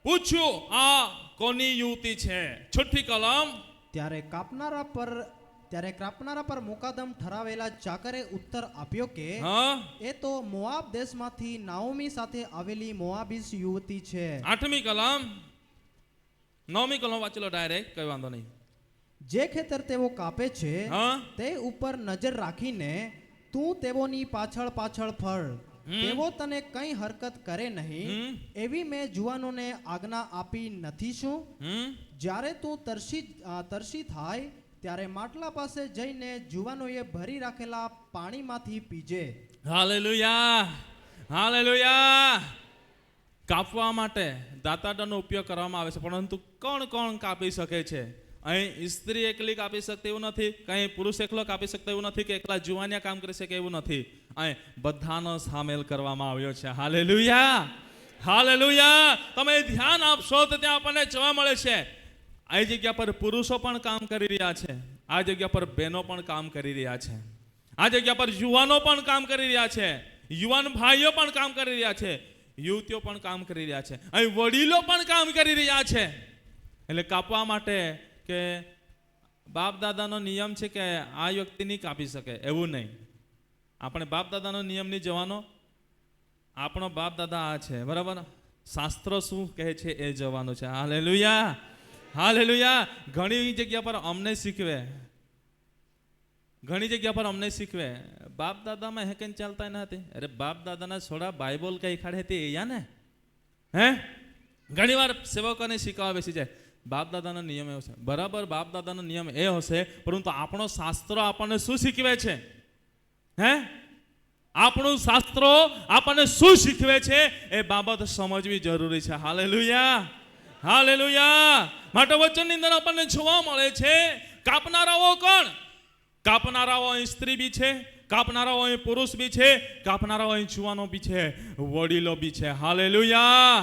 પૂછ્યું આ કોની યુવતી છે? 6ઠી કલમ. ત્યારે કાપનારા પર મુકાદમ ઠરાવેલા ચાકરે ઉત્તર આપ્યો કે એ તો મોઆબ દેશમાંથી નાઓમી સાથે આવેલી મોઆબીસ યુવતી છે. 8મી કલમ. 9મી કલમ વાંચી લો ડાયરેક્ટ, કઈ વાંધો નહીં. જે ખેતર તેઓ કાપે છે તે ઉપર નજર રાખીને તું તેઓની પાછળ પાછળ ફળ, તેઓ તને કઈ હરકત કરે નહીં એવી મેં જુવાનોને આજ્ઞા આપી નથી શું? જ્યારે તું તરસી થાય ત્યારે માટલા પાસે જઈને જુવાનોએ ભરી રાખેલા પાણીમાંથી પીજે. Hallelujah, hallelujah. કાપવા માટે દાંતરડાનો ઉપયોગ કરવામાં આવે છે, પરંતુ કોણ કોણ કાપી શકે છે? અહીં સ્ત્રી એકલી કાપી શકતી એવું નથી, કઈ પુરુષ એકલો કાપી શકતો એવું નથી, કે એકલા જુવાનિયા કામ કરી શકે એવું નથી. અહીં બધાનો સામેલ કરવામાં આવ્યો છે. Hallelujah, hallelujah. તમે ધ્યાન આપશો તો ત્યાં આપણને જોવા મળે છે આ જગ્યા પર પુરુષો પણ કામ કરી રહ્યા છે, આ જગ્યા પર બહેનો પણ કામ કરી રહ્યા છે, આ જગ્યા પર યુવાનો પણ કામ કરી રહ્યા છે, યુવાન ભાઈઓ પણ કામ કરી રહ્યા છે, યુવતીઓ પણ કામ કરી રહ્યા છે, અહીં વડીલો પણ કામ કરી રહ્યા છે. એટલે કાપવા માટે કે બાપ દાદાનો નિયમ છે કે આ વ્યક્તિ નહીં કાપી શકે એવું નહીં. આપણે બાપ દાદાનો નિયમ નહીં જવાનો, આપણો બાપ દાદા આ છે, બરાબર? શાસ્ત્રો શું કહે છે એ જવાનું છે. Hallelujah, hallelujah. ઘણી જગ્યા પર અમને શીખવે, ઘણી જગ્યા પર અમને શીખવે બાપ દાદામાં હે કઈ ચાલતા નથી. અરે બાપ દાદાના છોડા બાઇબલ કઈ ખાડે તે યા ને, હે? ઘણી વાર સેવકોને શીખવા બેસી જાય બાપ દાદાનો નિયમ એવો છે, બરાબર? બાપ દાદાનો નિયમ એ હશે, પરંતુ આપણો શાસ્ત્રો આપણને શું શીખવે છે? હે, આપણું શાસ્ત્રો આપણને શું શીખવે છે એ બાબત સમજવી જરૂરી છે. Hallelujah, hallelujah. માટે વચનની અંદર આપણને જોવા મળે છે કાપનારાઓ કોણ? કાપનારાઓ અહીં સ્ત્રી બી છે, કાપનારાઓ અહીં પુરુષ બી છે, કાપનારાઓ અહીં જુવાનો બી છે, વડીલો બી છે. Hallelujah,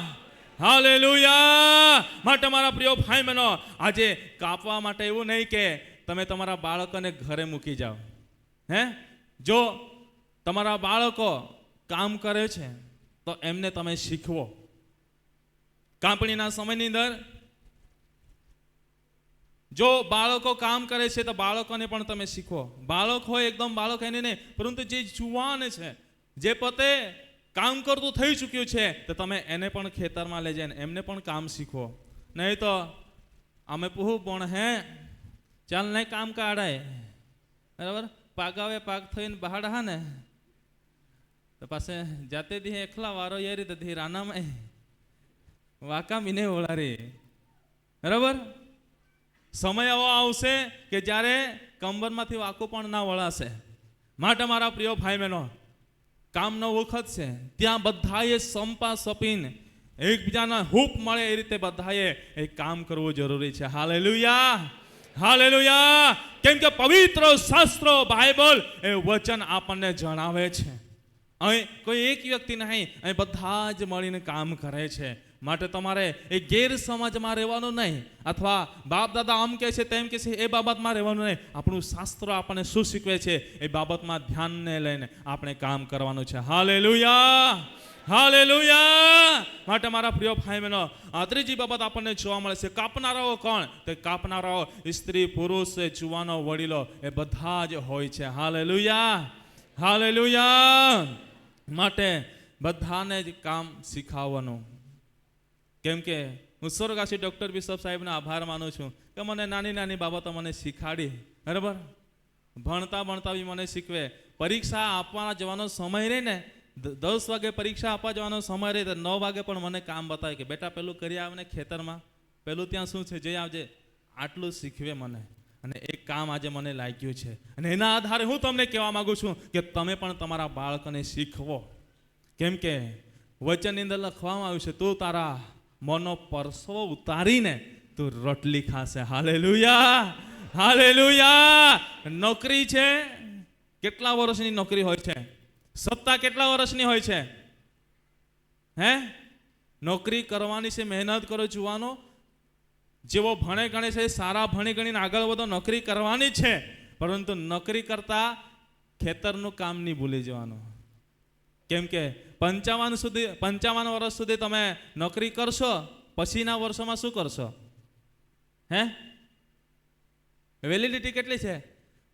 hallelujah. માટે મારા પ્રિય ભાઈ બહેનો, આજે કાપવા માટે એવું નહીં કે તમે તમારા બાળકોને ઘરે મૂકી જાઓ. હે, જો તમારા બાળકો કામ કરે છે તો એમને તમે શીખવો. કાપણીના સમયની અંદર જો બાળકો કામ કરે છે તો બાળકોને પણ તમે શીખવો. બાળક હોય એકદમ બાળક એને નહીં, પરંતુ જે જુવાન છે, જે પોતે કામ કરતું થઈ ચૂક્યું છે, તો તમે એને પણ ખેતરમાં લઈ જઈને એમને પણ કામ શીખવો. નહીં તો અમે પૂછું પણ હે ચાલ નહીં કામ કાઢાય, બરાબર? પાગાવે પાક થઈને બહાર હા ને તો પાસે જાતે દી એકલા વારો યારી તો ધી રાનામાં વાકા મીને ઓળારી, બરાબર? સમય એવો આવશે કે જ્યારે કંબરમાંથી વાંકું પણ ના વળાશે. માટે મારા પ્રિય ભાઈ બહેનો, કામનો વખત છે, ત્યાં બધાએ સંપા સપીને એકબીજાના હૂપ મળે એ રીતે બધાએ એ કામ કરવું જરૂરી છે. Hallelujah, hallelujah. કેમ કે પવિત્ર શાસ્ત્ર બાઇબલ એ વચન આપણને જણાવે છે. અહીં કોઈ એક વ્યક્તિ નહીં, અહીં બધા જ મળીને કામ કરે છે. માટે તમારે એ ગેરસમજમાં રહેવાનું નહીં, અથવા બાપ દાદા આમ કહે છે તેમ કહે છે એ બાબતમાં રહેવાનું નહીં. આપણું શાસ્ત્ર આપણને શું શીખવે છે એ બાબતમાં ધ્યાનને લઈને આપણે કામ કરવાનું છે. Hallelujah, hallelujah. માટે મારા પ્રિય ભાઈ બહેનો, આ ત્રીજી બાબત આપણને જોવા મળે છે. કાપનારાઓ કોણ? તે કાપનારાઓ સ્ત્રી, પુરુષ, જુવાનો, વડીલો એ બધા જ હોય છે. Hallelujah, hallelujah. માટે બધાને જ કામ શીખવવાનું. કેમ કે હું સ્વર્ગવાસી ડૉક્ટર બિશપ સાહેબનો આભાર માનું છું કે મને નાની નાની બાબતો મને શીખાડી. બરાબર, ભણતા ભણતા બી મને શીખવે. પરીક્ષા આપવા જવાનો સમય રહે ને, 10 વાગે પરીક્ષા આપવા જવાનો સમય રહે તો 9 વાગે પણ મને કામ બતાવે કે બેટા પેલું કરી આવને ખેતરમાં, પેલું ત્યાં શું છે જઈ આવજે. આટલું શીખવે મને, અને એક કામ આજે મને લાગ્યું છે. અને એના આધારે હું તમને કહેવા માગું છું કે તમે પણ તમારા બાળકોને શીખવો. કેમ કે વચનની અંદર લખવામાં આવ્યું છે, તું તારા મોનો પરસવો ઉતારીને તું રોટલી ખાશે. Hallelujah, hallelujah. નોકરી છે, કેટલા વર્ષની નોકરી હોય છે? સત્તા કેટલા વર્ષની હોય છે? હે, નોકરી કરવાની છે, મહેનત કરો જુવાનો. જેવો ભણે ગણે છે સારા ભણી ગણીને આગળ વધો, નોકરી કરવાની છે. પરંતુ નોકરી કરતા ખેતરનું કામ નહીં ભૂલી જવાનું. કેમ કે 55 વર્ષ સુધી તમે નોકરી કરશો, પછીના વર્ષોમાં શું કરશો? હે, વેલિડિટી કેટલી છે?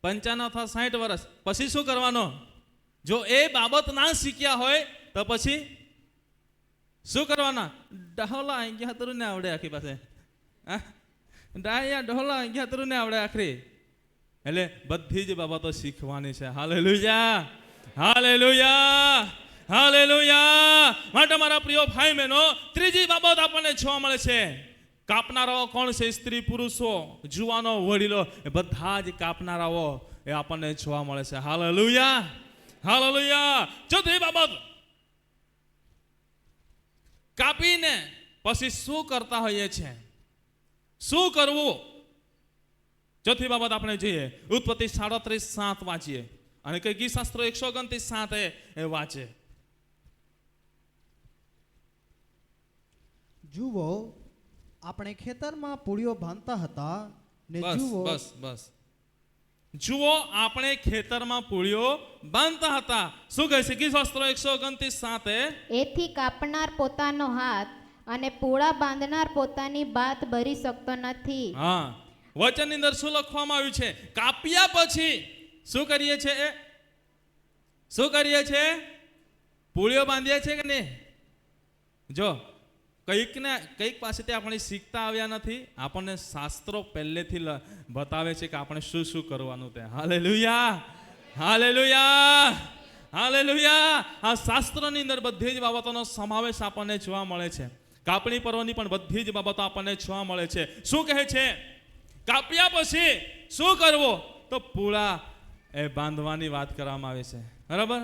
55 અથવા 60 વર્ષ પછી શું કરવાનો? જો એ બાબત ના શીખ્યા હોય તો પછી શું કરવાના? ડહોલા ગયા તરું ને આવડે આખી પાસે, ડાયા ડહોલા ગયા તરું ને આવડે આખરી. એટલે બધી જ બાબતો શીખવાની છે. Hallelujah, hallelujah, hallelujah. માટે મારા પ્રિય ભાઈ બહેનો, ત્રીજી બાબત આપણને જોવા મળે છે. કાપનારાઓ કોણ છે? સ્ત્રી, પુરુષો, જુવાનો, વડીલો એ બધા જ કાપનારાઓ એ આપણને જોવા મળે છે. Hallelujah, hallelujah. ચોથી બાબત, કાપીને પછી શું કરતા હોઈએ છે? શું કરવું? ચોથી બાબત આપણે જોઈએ, ઉત્પત્તિ 37:7 વાંચીએ અને કઈ ગીતશાસ્ત્રો 129:7 એ વાંચે. જુઓ, આપણે ખેતરમાં પૂળીઓ બાંધતા હતા ને બસ જુઓ, બસ બસ. જુઓ, આપણે ખેતરમાં પૂળીઓ બાંધતા હતા. શું કહે છે ગીતશાસ્ત્રો 129:7? એથી કાપનાર પોતાનો હાથ અને પૂળા બાંધનાર પોતાની બાત ભરી શકતો નથી. હા, વચનની અંદર શું લખવામાં આવ્યું છે? કાપ્યા પછી શું કરીએ છે? શું કરીએ છે? પૂળીઓ બાંધીએ છે કે નહીં? જો, કંઈક પાસેથી આપણે શીખતા આવ્યા નથી. આપણને શાસ્ત્રો પહેલેથી બતાવે છે કે આપણે શું શું કરવાનું તે. Hallelujah, hallelujah, hallelujah. આ શાસ્ત્રની અંદર બધી જ બાબતોનો સમાવેશ આપણને જોવા મળે છે. કાપણી પર્વની પણ બધી જ બાબતો આપણને જોવા મળે છે. શું કહે છે? કાપ્યા પછી શું કરવું? તો પૂળા એ બાંધવાની વાત કરવામાં આવે છે. બરાબર?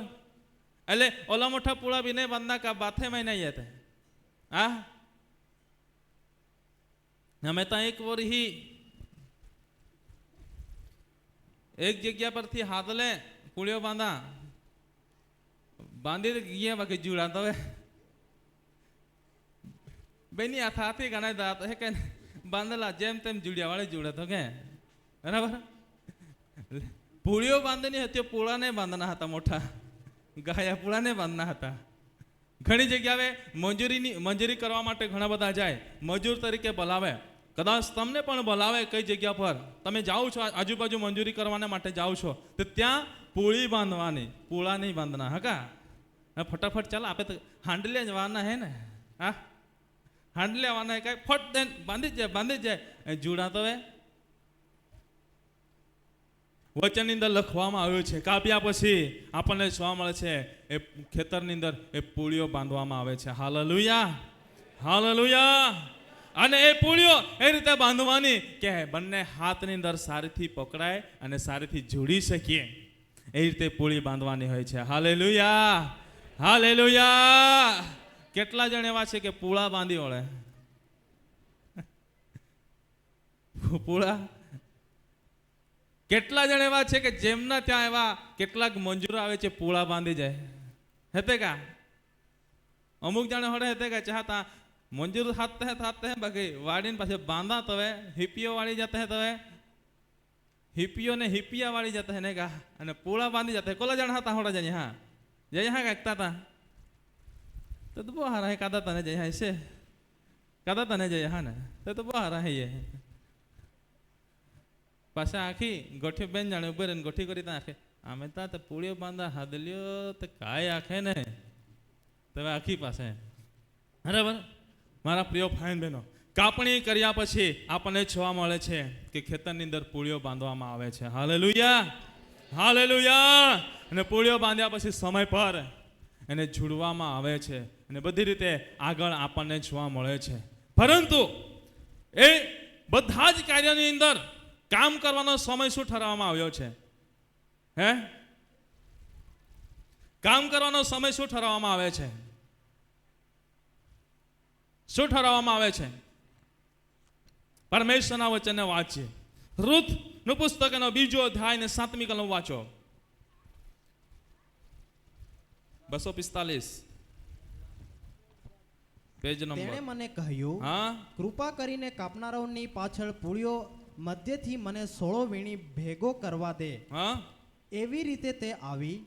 એટલે ઓલા મોટા પૂળા બી નહીં બાંધના કા બાથે માં નહીં હતા. હા, અમે તો એક વરહી એક જગ્યા પરથી હાથલે પૂળીઓ બાંધી ગયા બાકી જુડા તો બેની હાથાથી ગણાય દાંત હે કે બાંધેલા જેમ તેમ જુડિયા વાળે જુડે તો કે. બરાબર? પૂળીઓ બાંધેલી હતી, પૂળાને બાંધના હતા. મોટા ગાયા પૂળાને બાંધના હતા. ઘણી જગ્યાએ મજૂરી કરવા માટે ઘણા બધા જાય, મજૂર તરીકે બોલાવે. કદાચ તમને પણ બોલાવે કઈ જગ્યા પર તમે જાઓ છો, આજુબાજુ મંજૂરી કરવાના માટે જાઓ છો, તો ત્યાં પૂળી બાંધવાની, પૂળા નહીં બાંધના. હા, ફટાફટ ચાલો આપણે તો હાંડલે જવાના હે ને. હા, હાંડલે આવવાના કઈ ફટ દે બાંધી જ જાય. જુડા તો વચનની અંદર લખવામાં આવ્યું છે. કાપ્યા પછી આપણને જોવા મળે છે એ ખેતરની અંદર એ પૂળીઓ બાંધવામાં આવે છે. હાલેલુયા, હાલેલુયા, અને એ પૂળીઓ એ રીતે બાંધવાની કે બંને હાથની અંદર સારીથી પકડાય અને સારીથી જોડી શકીએ એ રીતે પૂળી બાંધવાની હોય છે. Hallelujah, hallelujah. કેટલા જણ એવા છે કે પૂળા બાંધી વળે? પૂળા કેટલા જણ એવા છે કે જેમના ત્યાં એવા કેટલાક મંજૂરો આવે છે પૂળા બાંધી જાય હેતે કા? અમુક જણ હોડે હેતે કા ચાહતા મંજૂર થાते हैं बाकी वाड़ी पास बांधा तो है हिपियो वाली जाते हैं तो है हिपियो ने हिपिया वाली जाता है ने का અને પૂળા બાંધી जाते हैं. कोला जण હતા હોડા જઈ હા જઈ હા કાકતા હતા તો બહુ હારા હે કાદા તને જઈ હા છે કાદા તને જઈ હા ને તો બહુ હારા હે એ પાછા આખી ગોઠી બેન જાણે ઉભે રહીને ગોઠી કરી તા આખે આમે તા તો પૂળીઓ બાંધા હાદલ્યો તો કાય આખે ને તો આખી પાસે બરાબર. મારા પ્રિય ભાઈ બહેનો, કાપણી કર્યા પછી આપણને જોવા મળે છે કે ખેતરની અંદર પૂળીઓ બાંધવામાં આવે છે. Hallelujah, hallelujah. અને પૂળીઓ બાંધ્યા પછી સમય પર એને જોડવામાં આવે છે અને બધી રીતે આગળ આપણને જોવા મળે છે. પરંતુ એ બધા જ કાર્યની અંદર કામ કરવાનો સમય શું ઠરાવવામાં આવ્યો છે? હે, કામ કરવાનો સમય શું ઠરાવવામાં આવે છે? શું ઠરાવવામાં આવે છે? પરમેશ્વરના વચનને વાંચીએ. રૂથ નું પુસ્તક એનો 2 અધ્યાય ને 7મી કલમ વાંચો. 245 પેજ તેણે નંબર. મને કહ્યું, હા, કૃપા કરીને કાપનારાઓની પાછળ પૂળીઓ મધ્યથી મને 16 વીણી ભેગો કરવા દે. હા, એવી રીતે તે આવી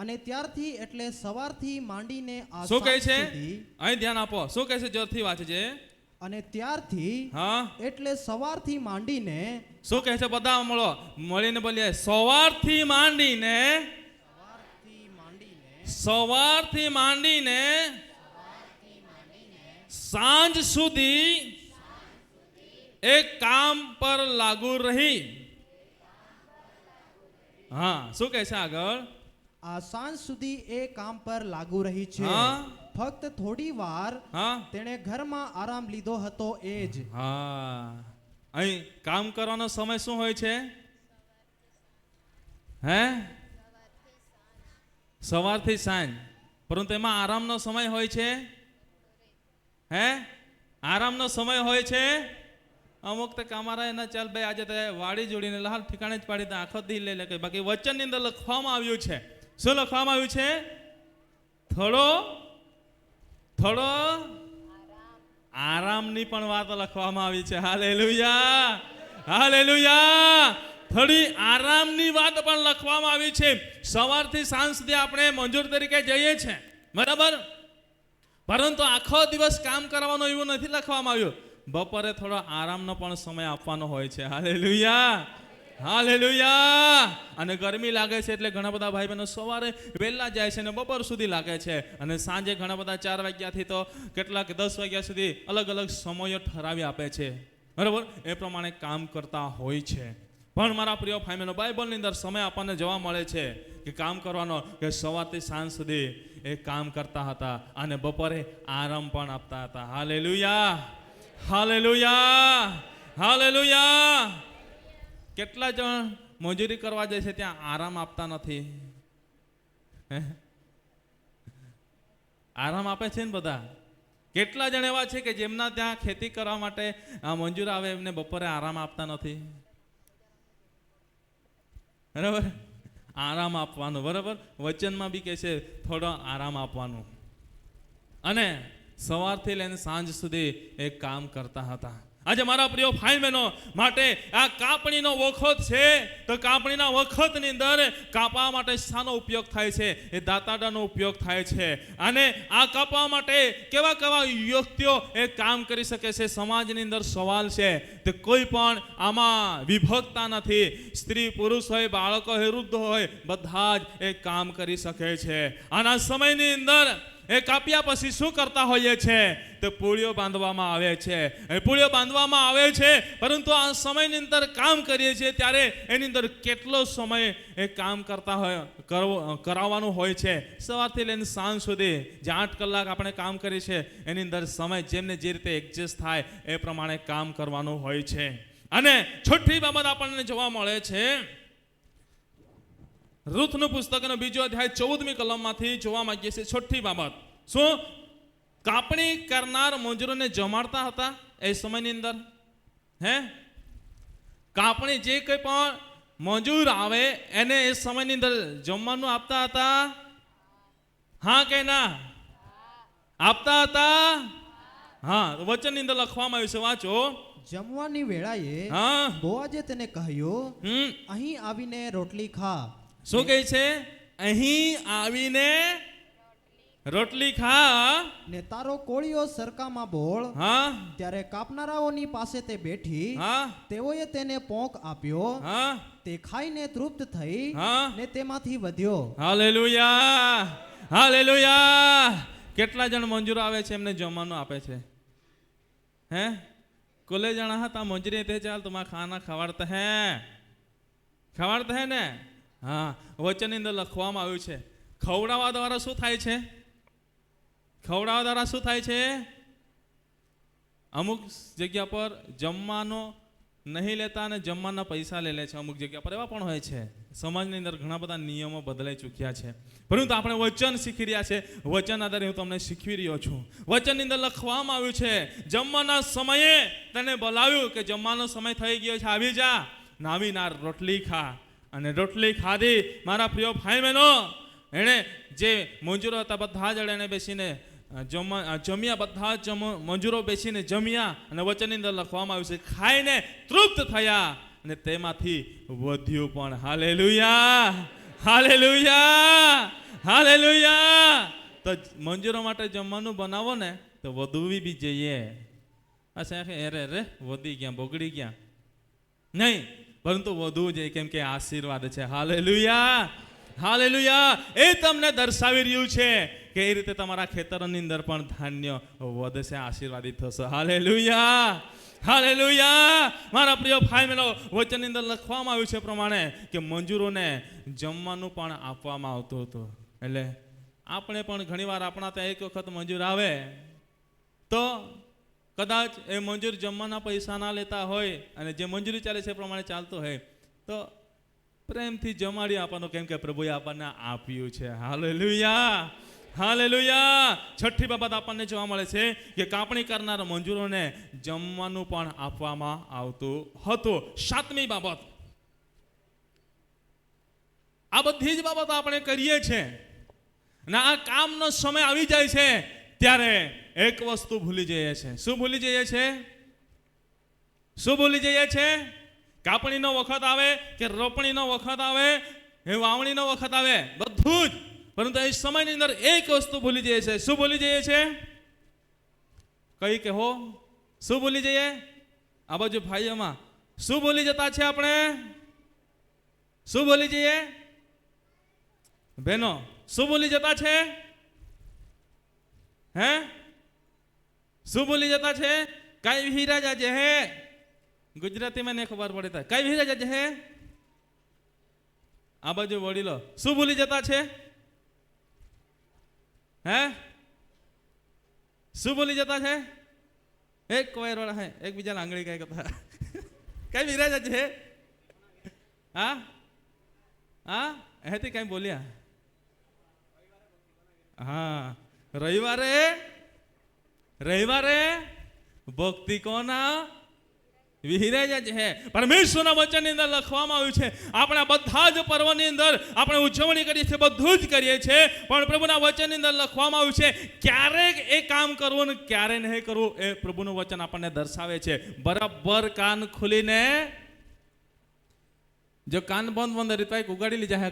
અને ત્યારથી એટલે સવારથી માંડીને આ શું કહે સાંજ છે? સુધી, અહીં ધ્યાન આપો. શું કહે છે? જોરથી વાંચે છે. અને ત્યારથી હા, એટલે સવારથી માંડીને શું કહે છે? બધા મળીને બોલીએ. સવારથી માંડીને સાંજ સુધી એક કામ પર લાગુ રહી. હા, શું કહે છે આગળ? આ સાંજ સુધી એ કામ પર લાગુ રહી છે. હા. ફક્ત થોડી વાર હા, તેણે ઘરમાં આરામ લીધો હતો એ જ. હા. અહીં કામ કરવાનો સમય શું હોય છે? હે, સવારથી સાંજ. પરંતુ એમાં આરામનો સમય હોય છે. હે, આરામનો સમય હોય છે. અમુક તો કામારા એના ચાલ ભાઈ આજે તો વાડી જોડીને લાલ ઠિકાણે જ પાડી આખો દી લઈ લે. બાકી વચનની અંદર લખવામાં આવ્યું છે. શું લખવામાં આવ્યું છે? થોડો થોડો આરામની પણ વાત લખવામાં આવી છે. Hallelujah, hallelujah. થોડી આરામની વાત પણ લખવામાં આવી છે. સવારથી સાંજ સુધી આપણે મંજૂર તરીકે જઈએ છીએ, બરાબર. પરંતુ આખો દિવસ કામ કરવાનો એવું નથી લખવામાં આવ્યું. બપોરે થોડો આરામનો પણ સમય આપવાનો હોય છે. Hallelujah, hallelujah. અને ગરમી લાગે છે એટલે ઘણા બધા ભાઈ બહેનો સવારે વહેલા જાય છે અને બપોર સુધી લાગે છે અને સાંજે ઘણા બધા 4 વાગ્યાથી તો કેટલાક 10 વાગ્યા સુધી અલગ અલગ સમયો ઠરાવી આપે છે, બરાબર. એ પ્રમાણે કામ કરતા હોય છે. પણ મારા પ્રિય ભાઈ બહેનો, બાઇબલની અંદર સમય આપણને જોવા મળે છે કે કામ કરવાનો, કે સવારથી સાંજ સુધી એ કામ કરતા હતા અને બપોરે આરામ પણ આપતા હતા. Hallelujah, hallelujah, hallelujah. કેટલા જણ મજૂરી કરવા જાય છે ત્યાં આરામ આપતા નથી? આરામ આપે છે ને બધા. કેટલા જણ એવા છે કે જેમના ત્યાં ખેતી કરવા માટે મંજૂર આવે એમને બપોરે આરામ આપતા નથી? બરાબર, આરામ આપવાનું. બરાબર, વચનમાં બી કહે છે થોડો આરામ આપવાનું. અને સવારથી લઈને સાંજ સુધી એ કામ કરતા હતા. આજે મારા પ્રિય ભાઈ બહેનો માટે આ કાપણીનો વખત છે. તો કાપણીના વખતની અંદર કાપવા માટે શાનો ઉપયોગ થાય છે? એ દાંતાડાનો ઉપયોગ થાય છે. અને આ કાપવા માટે કેવા કેવા વ્યક્તિઓ એ કામ કરી શકે છે? સમાજની અંદર સવાલ છે તે કોઈ પણ આમાં વિભક્તા નથી. સ્ત્રી પુરુષ હોય, બાળકો હોય, વૃદ્ધ હોય, બધા જ એ કામ કરી શકે છે. આના સમયની અંદર એ કાપ્યા પછી શું કરતા હોઈએ છે? તો પૂળીઓ બાંધવામાં આવે છે. એ પૂળીઓ બાંધવામાં આવે છે, પરંતુ આ સમયની અંદર કામ કરીએ છીએ ત્યારે એની અંદર કેટલો સમય એ કામ કરતા હોય કરાવવાનું હોય છે. સવારથી લઈને સાંજ સુધી જે 8 કલાક આપણે કામ કરીએ છીએ એની અંદર સમય જેમને જે રીતે એડજસ્ટ થાય એ પ્રમાણે કામ કરવાનું હોય છે. અને છઠ્ઠી બાબત આપણને જોવા મળે છે, રૂથનું પુસ્તકનો 2 અધ્યાય 14મી કલમમાંથી જોવા માંગીએ છીએ. છઠ્ઠી બાબત શું? કાપણી કરનાર મજૂરોને જમાડતા હતા એ સમયની અંદર. કાપણી જે કંઈ પણ મજૂર આવે એને એ સમયની અંદર જમવાનું આપતા હતા? હા કે ના? આપતા હતા. હા, વચનની અંદર લખવામાં આવ્યું છે, વાંચો. જમવાની વેળાએ બોઆજે તેને કહ્યું, અહીં આવીને રોટલી ખા. શું કહે છે? અહીં આવીને રોટલી ખા ને તારો કોળિયો સરકામાં બોળ. ત્યારે કાપનારાઓની પાસે તે બેઠી. તેઓએ તેને પોંક આપ્યો. તે ખાઈને તૃપ્ત થઈ ને તેમાંથી વધ્યો. Hallelujah, hallelujah. કેટલા જણ મંજૂર આવે છે એમને જમવાનું આપે છે? कुले जना था मंजूरी थे चाल तुम्हारा खाना खवाड़ता है ने. हाँ, वचन अंदर लखवामां आव्युं छे खवડાવવા द्वारा શું થાય છે? ખવડાવવા દ્વારા શું થાય છે? અમુક જગ્યા પર જમવાનો નહીં લેતા અને જમવાના પૈસા લઈ લે છે. અમુક જગ્યા પર એવા પણ હોય છે. સમાજની અંદર ઘણા બધા નિયમો બદલાઈ ચૂક્યા છે, પરંતુ આપણે વચન શીખી રહ્યા છે. વચન આધારે હું તમને શીખવી રહ્યો છું. વચનની અંદર લખવામાં આવ્યું છે, જમવાના સમયે તને બોલાવ્યું કે જમવાનો સમય થઈ ગયો છે, આવી જા. નાવીના રોટલી ખા. અને રોટલી ખાધી. મારા પ્રિય ભાઈ બહેનો, એણે જે મંજૂરો હતા બધા જ એને બેસીને જમ્યા. બધા જ મંજૂરો બેસીને જમ્યા. અને વચનની અંદર લખવામાં આવ્યું છે, ખાઈને તૃપ્ત થયા અને તેમાંથી વધ્યું પણ. Hallelujah, hallelujah, hallelujah. તો મંજૂરો માટે જમવાનું બનાવો ને તો વધવી બી જઈએ. અરે વધી ગયા, બગડી ગયા નહીં, પરંતુ વધવું જોઈએ, કેમ કે આશીર્વાદ છે. Hallelujah, hallelujah. એ તમને દર્શાવી રહ્યું છે કે એ રીતે તમારા ખેતરોની અંદર પણ ધાન્ય વધશે, આશીર્વાદિત થશે. Hallelujah, hallelujah. મારા પ્રિય ભાઈ બહેનો, વચનની અંદર લખવામાં આવ્યું છે પ્રમાણે કે મંજૂરોને જમવાનું પણ આપવામાં આવતું હતું. એટલે આપણે પણ ઘણીવાર આપણા ત્યાં એક વખત મંજૂર આવે તો કદાચ એ મંજૂર જમવાના પૈસા ના લેતા હોય અને જે મંજૂરી ચાલે છે એ પ્રમાણે ચાલતો હોય તો પ્રેમથી જમાડી આપવાનું, કેમ કે પ્રભુએ આપણને આપ્યું છે. Hallelujah, hallelujah. છઠ્ઠી બાબત આપણને જોવા મળે છે કે કાપણી કરનાર મંજૂરોને જમવાનું પણ આપવામાં આવતું હતું. સાતમી બાબત, આ બધી જ બાબતો આપણે કરીએ છીએ અને આ કામનો સમય આવી જાય છે ત્યારે એક વસ્તુ ભૂલી જઈએ છે. શું ભૂલી જઈએ છે? શું ભૂલી જઈએ છે? કાપણીનો વખત આવે કે રોપણીનો વખત આવે, એ વાવણીનો વખત આવે, બધું જ, પરંતુ એ સમયની અંદર એક વસ્તુ ભૂલી જઈએ છે. શું ભૂલી જઈએ છે? કઈ કહો, શું ભૂલી જઈએ? આ બાજુ ભાઈઓમાં શું ભૂલી જતા છે આપણે? શું ભૂલી જઈએ? બહેનો શું ભૂલી જતા છે? શું ભૂલી જતા છે? કઈ હીરા જાજે હે, ગુજરાતીમાં ને ખબર પડે કઈ હીરા જાજે હે. આ બાજુ વડીલો શું ભૂલી જતા છે? શું ભૂલી જતા છે? એક કોયર વાળા હે એકબીજાને આંગળી કઈ કરતા કઈ હીરા જાજે હે. હા હા, એથી કઈ બોલ્યા? હા, રવિવારે ભક્તિ કોના વિહિરાજ છે. પરમેશ્વરના વચનની અંદર લખવામાં આવ્યું છે આપણા બધા જ પર્વની અંદર આપણે ઉજવણી કરીએ છીએ, બધું જ કરીએ છીએ, પણ પ્રભુના વચનની અંદર લખવામાં આવ્યું છે ક્યારેક એ કામ કરવું ને ક્યારે નહીં કરવું એ પ્રભુનું વચન આપણને દર્શાવે છે. બરાબર કાન ખુલીને, જો કાન બંધ રીત ઉગાડી લીજા હે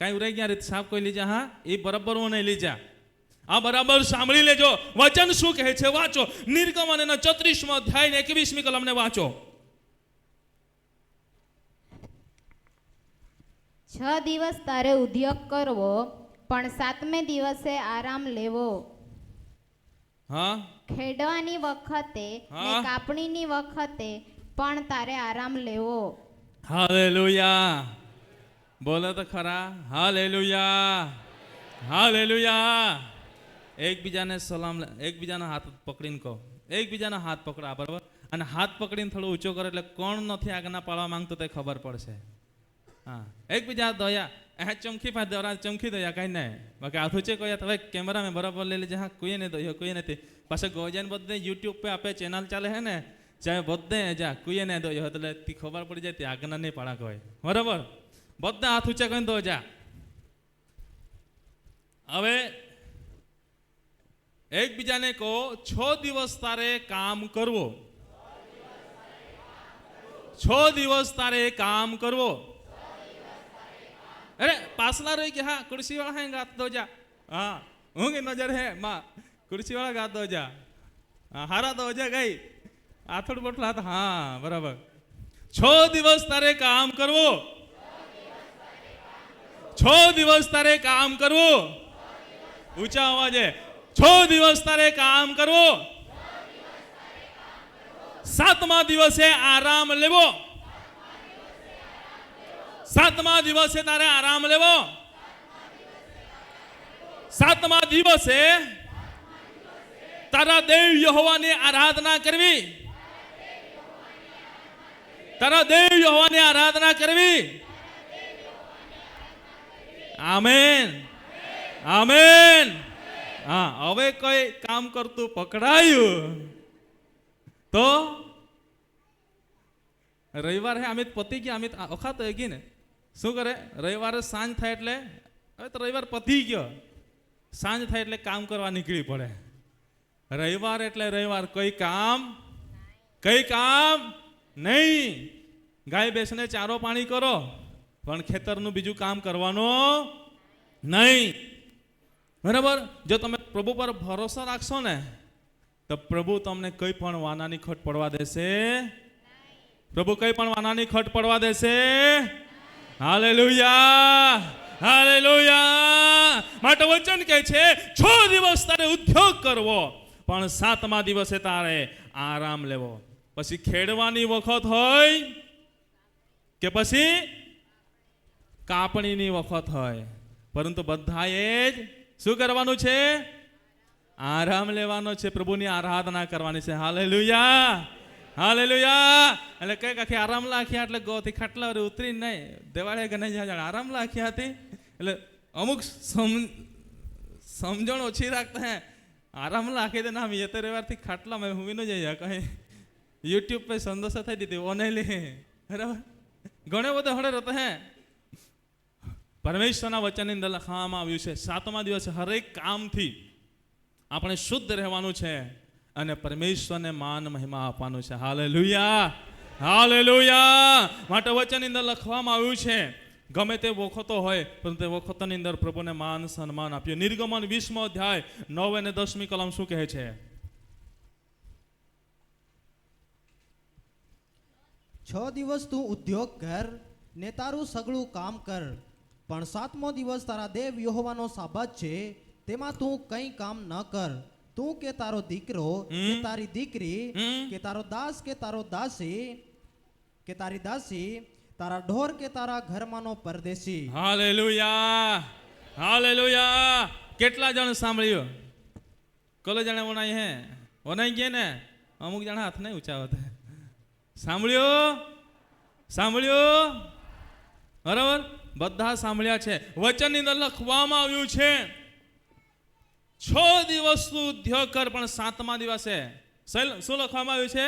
કઈ ઉરાઈ ગયા રીત સાફ કોઈ લીજા, હા એ બરાબર હું નહીં લીજા. આ બરાબર સાંભળી લેજો વચન શું કહે છે. વાંચો નિર્ગમનના 34મો અધ્યાય ને 21મી કલમને વાંચો. 6 દિવસ તારે ઉદ્યોગ કરવો પણ સાતમે દિવસે આરામ લેવો. હા ખેડવાની વખતે ને હા. કાપણીની વખતે પણ તારે આરામ લેવો. હાલેલુયા. બોલો તો ખરા. હાલેલુયા. હાલેલુયા. એકબીજાને સલામ, એકબીજાના હાથ પકડીને કહો, એકબીજાના હાથ પકડા, બરાબર? અને હાથ પકડીને થોડો ઊંચો કરે એટલે કોણ નથી આજ્ઞા પાડવા માંગતો તે ખબર પડશે. હા, એકબીજા દોયા ચમકી પાસે દોરા ચમકી દોયા કઈ નહીં, બાકી હાથ ઊંચે કહ્યા તો કેમેરામાં બરાબર લઈ લેજે. હા, કોઈ નહીં દોયો, કોઈ નથી. પાછા ગોજાને બધે યુટ્યુબ पे આપે ચેનલ ચાલે છે ને, ચાહે બધે જા કોઈ નહીં દોયો એટલે ખબર પડી જાય તે આજ્ઞા નહીં પાડા કોઈ, બરાબર? બધા હાથ ઊંચા કરીને દો જા. હવે એકબીજાને કહો 6 દિવસ તારે કામ કરવો, 6 દિવસ તારે કામ કરવો. અરે પાછલા રહી ગયા. હા, कुर्सी वाला है गात दो जा. हाँ, होंगे नजर है माँ, कुर्सी वाला गात दो जा. हाँ, हारा दो जा गई આથડ બટલા હતા. હા, બરાબર. 6 દિવસ તારે કામ કરવો, 6 દિવસ તારે કામ કરવો. ઊંચા અવાજે 6 દિવસ તારે કામ કરવો. 7મા દિવસે આરામ લેવો. 7મા દિવસે તારે આરામ લેવો. 7મા દિવસે તારા દેવ યહોવાની આરાધના કરવી. તારા દેવ યહોવાની આરાધના કરવી. Amen, amen. હા, હવે કઈ કામ કરતું પકડાયું તો રવિવાર હે અમિત પતી ગયા. અમિત વખત ગઈ ને શું કરે, રવિવારે સાંજ થાય એટલે હવે તો રવિવાર પતી ગયો, સાંજ થાય એટલે કામ કરવા નીકળી પડે. રવિવાર એટલે રવિવાર, કઈ કામ નહીં. ગાય બેસને ચારો પાણી કરો પણ ખેતરનું બીજું કામ કરવાનું નહીં, બરાબર? જો તમે પ્રભુ પર ભરોસો રાખશો ને તો પ્રભુ તમને કઈ પણ વાનાની ખટ પડવા દેશે. પ્રભુ કઈ પણ વાનાની ખટ પડવા દેશે. Hallelujah, hallelujah. માટે વચન કહે છે 6 દિવસ તારે ઉદ્યોગ કરવો પણ 7મા દિવસે તારે આરામ લેવો. પછી ખેડવાની વખત હોય કે પછી કાપણીની વખત હોય, પરંતુ બધાએ જ શું કરવાનું છે? આરામ લેવાનો છે. પ્રભુની આરાધના કરવાની છે. Hallelujah, hallelujah. એટલે કઈક આખી આરામ લાખ્યા એટલે ગોથી ખાટલા ઉતરી નહીં દેવાળે ગણે આરામ લાખ્યા હતી એટલે અમુક સમજણ ઓછી રાખતા હે. આરામ લાખી દે ના ये तो रविवार थी खाटला में हुई न जाइए कहीं यूट्यूब पे संदेशा થઈ દીધી ઓને લે, બરાબર? ઘણો બધો હળે રહેતો હે. પરમેશ્વરના વચનની અંદર લખવામાં આવ્યું છે 7મા દિવસે હરેક કામથી આપણે શુદ્ધ રહેવાનું છે અને પરમેશ્વરને માન મહિમા આપવાનું છે. Hallelujah, hallelujah. માટે વચનની અંદર લખવામાં આવ્યું છે ગમે તે વખતો હોય પરંતુ તે વખતની અંદર પ્રભુને માન સન્માન આપ્યું. નિર્ગમન 20મો અધ્યાય 9 અને 10મી કલમ શું કહે છે? 6 દિવસ તું ઉદ્યોગ કર ને તારું સગળું કામ કર, પણ 7મો દિવસ તારા દેવ યહોવાનો સાબત છે, તેમાં તું કંઈ કામ ન કર. તું કે તારો દીકરો કે તારી દીકરી કે તારો દાસ કે તારો દાસી કે તારી દાસી, તારા ઢોર કે તારા ઘરમાંનો પરદેશી. Hallelujah, hallelujah. કેટલા જણ સાંભળ્યું? કોલે જણે ઓનાઈ હે ઓનાઈ ગયા ને અમુક જણા હાથ નહીં ઊંચાવતા. સાંભળ્યું, સાંભળ્યું, બરાબર? બધા સાંભળ્યા છે. વચનની અંદર લખવામાં આવ્યું છે 6 દિવસ તું ઉદ્યોગ કર પણ 7મા દિવસે શું લખવામાં આવ્યું છે?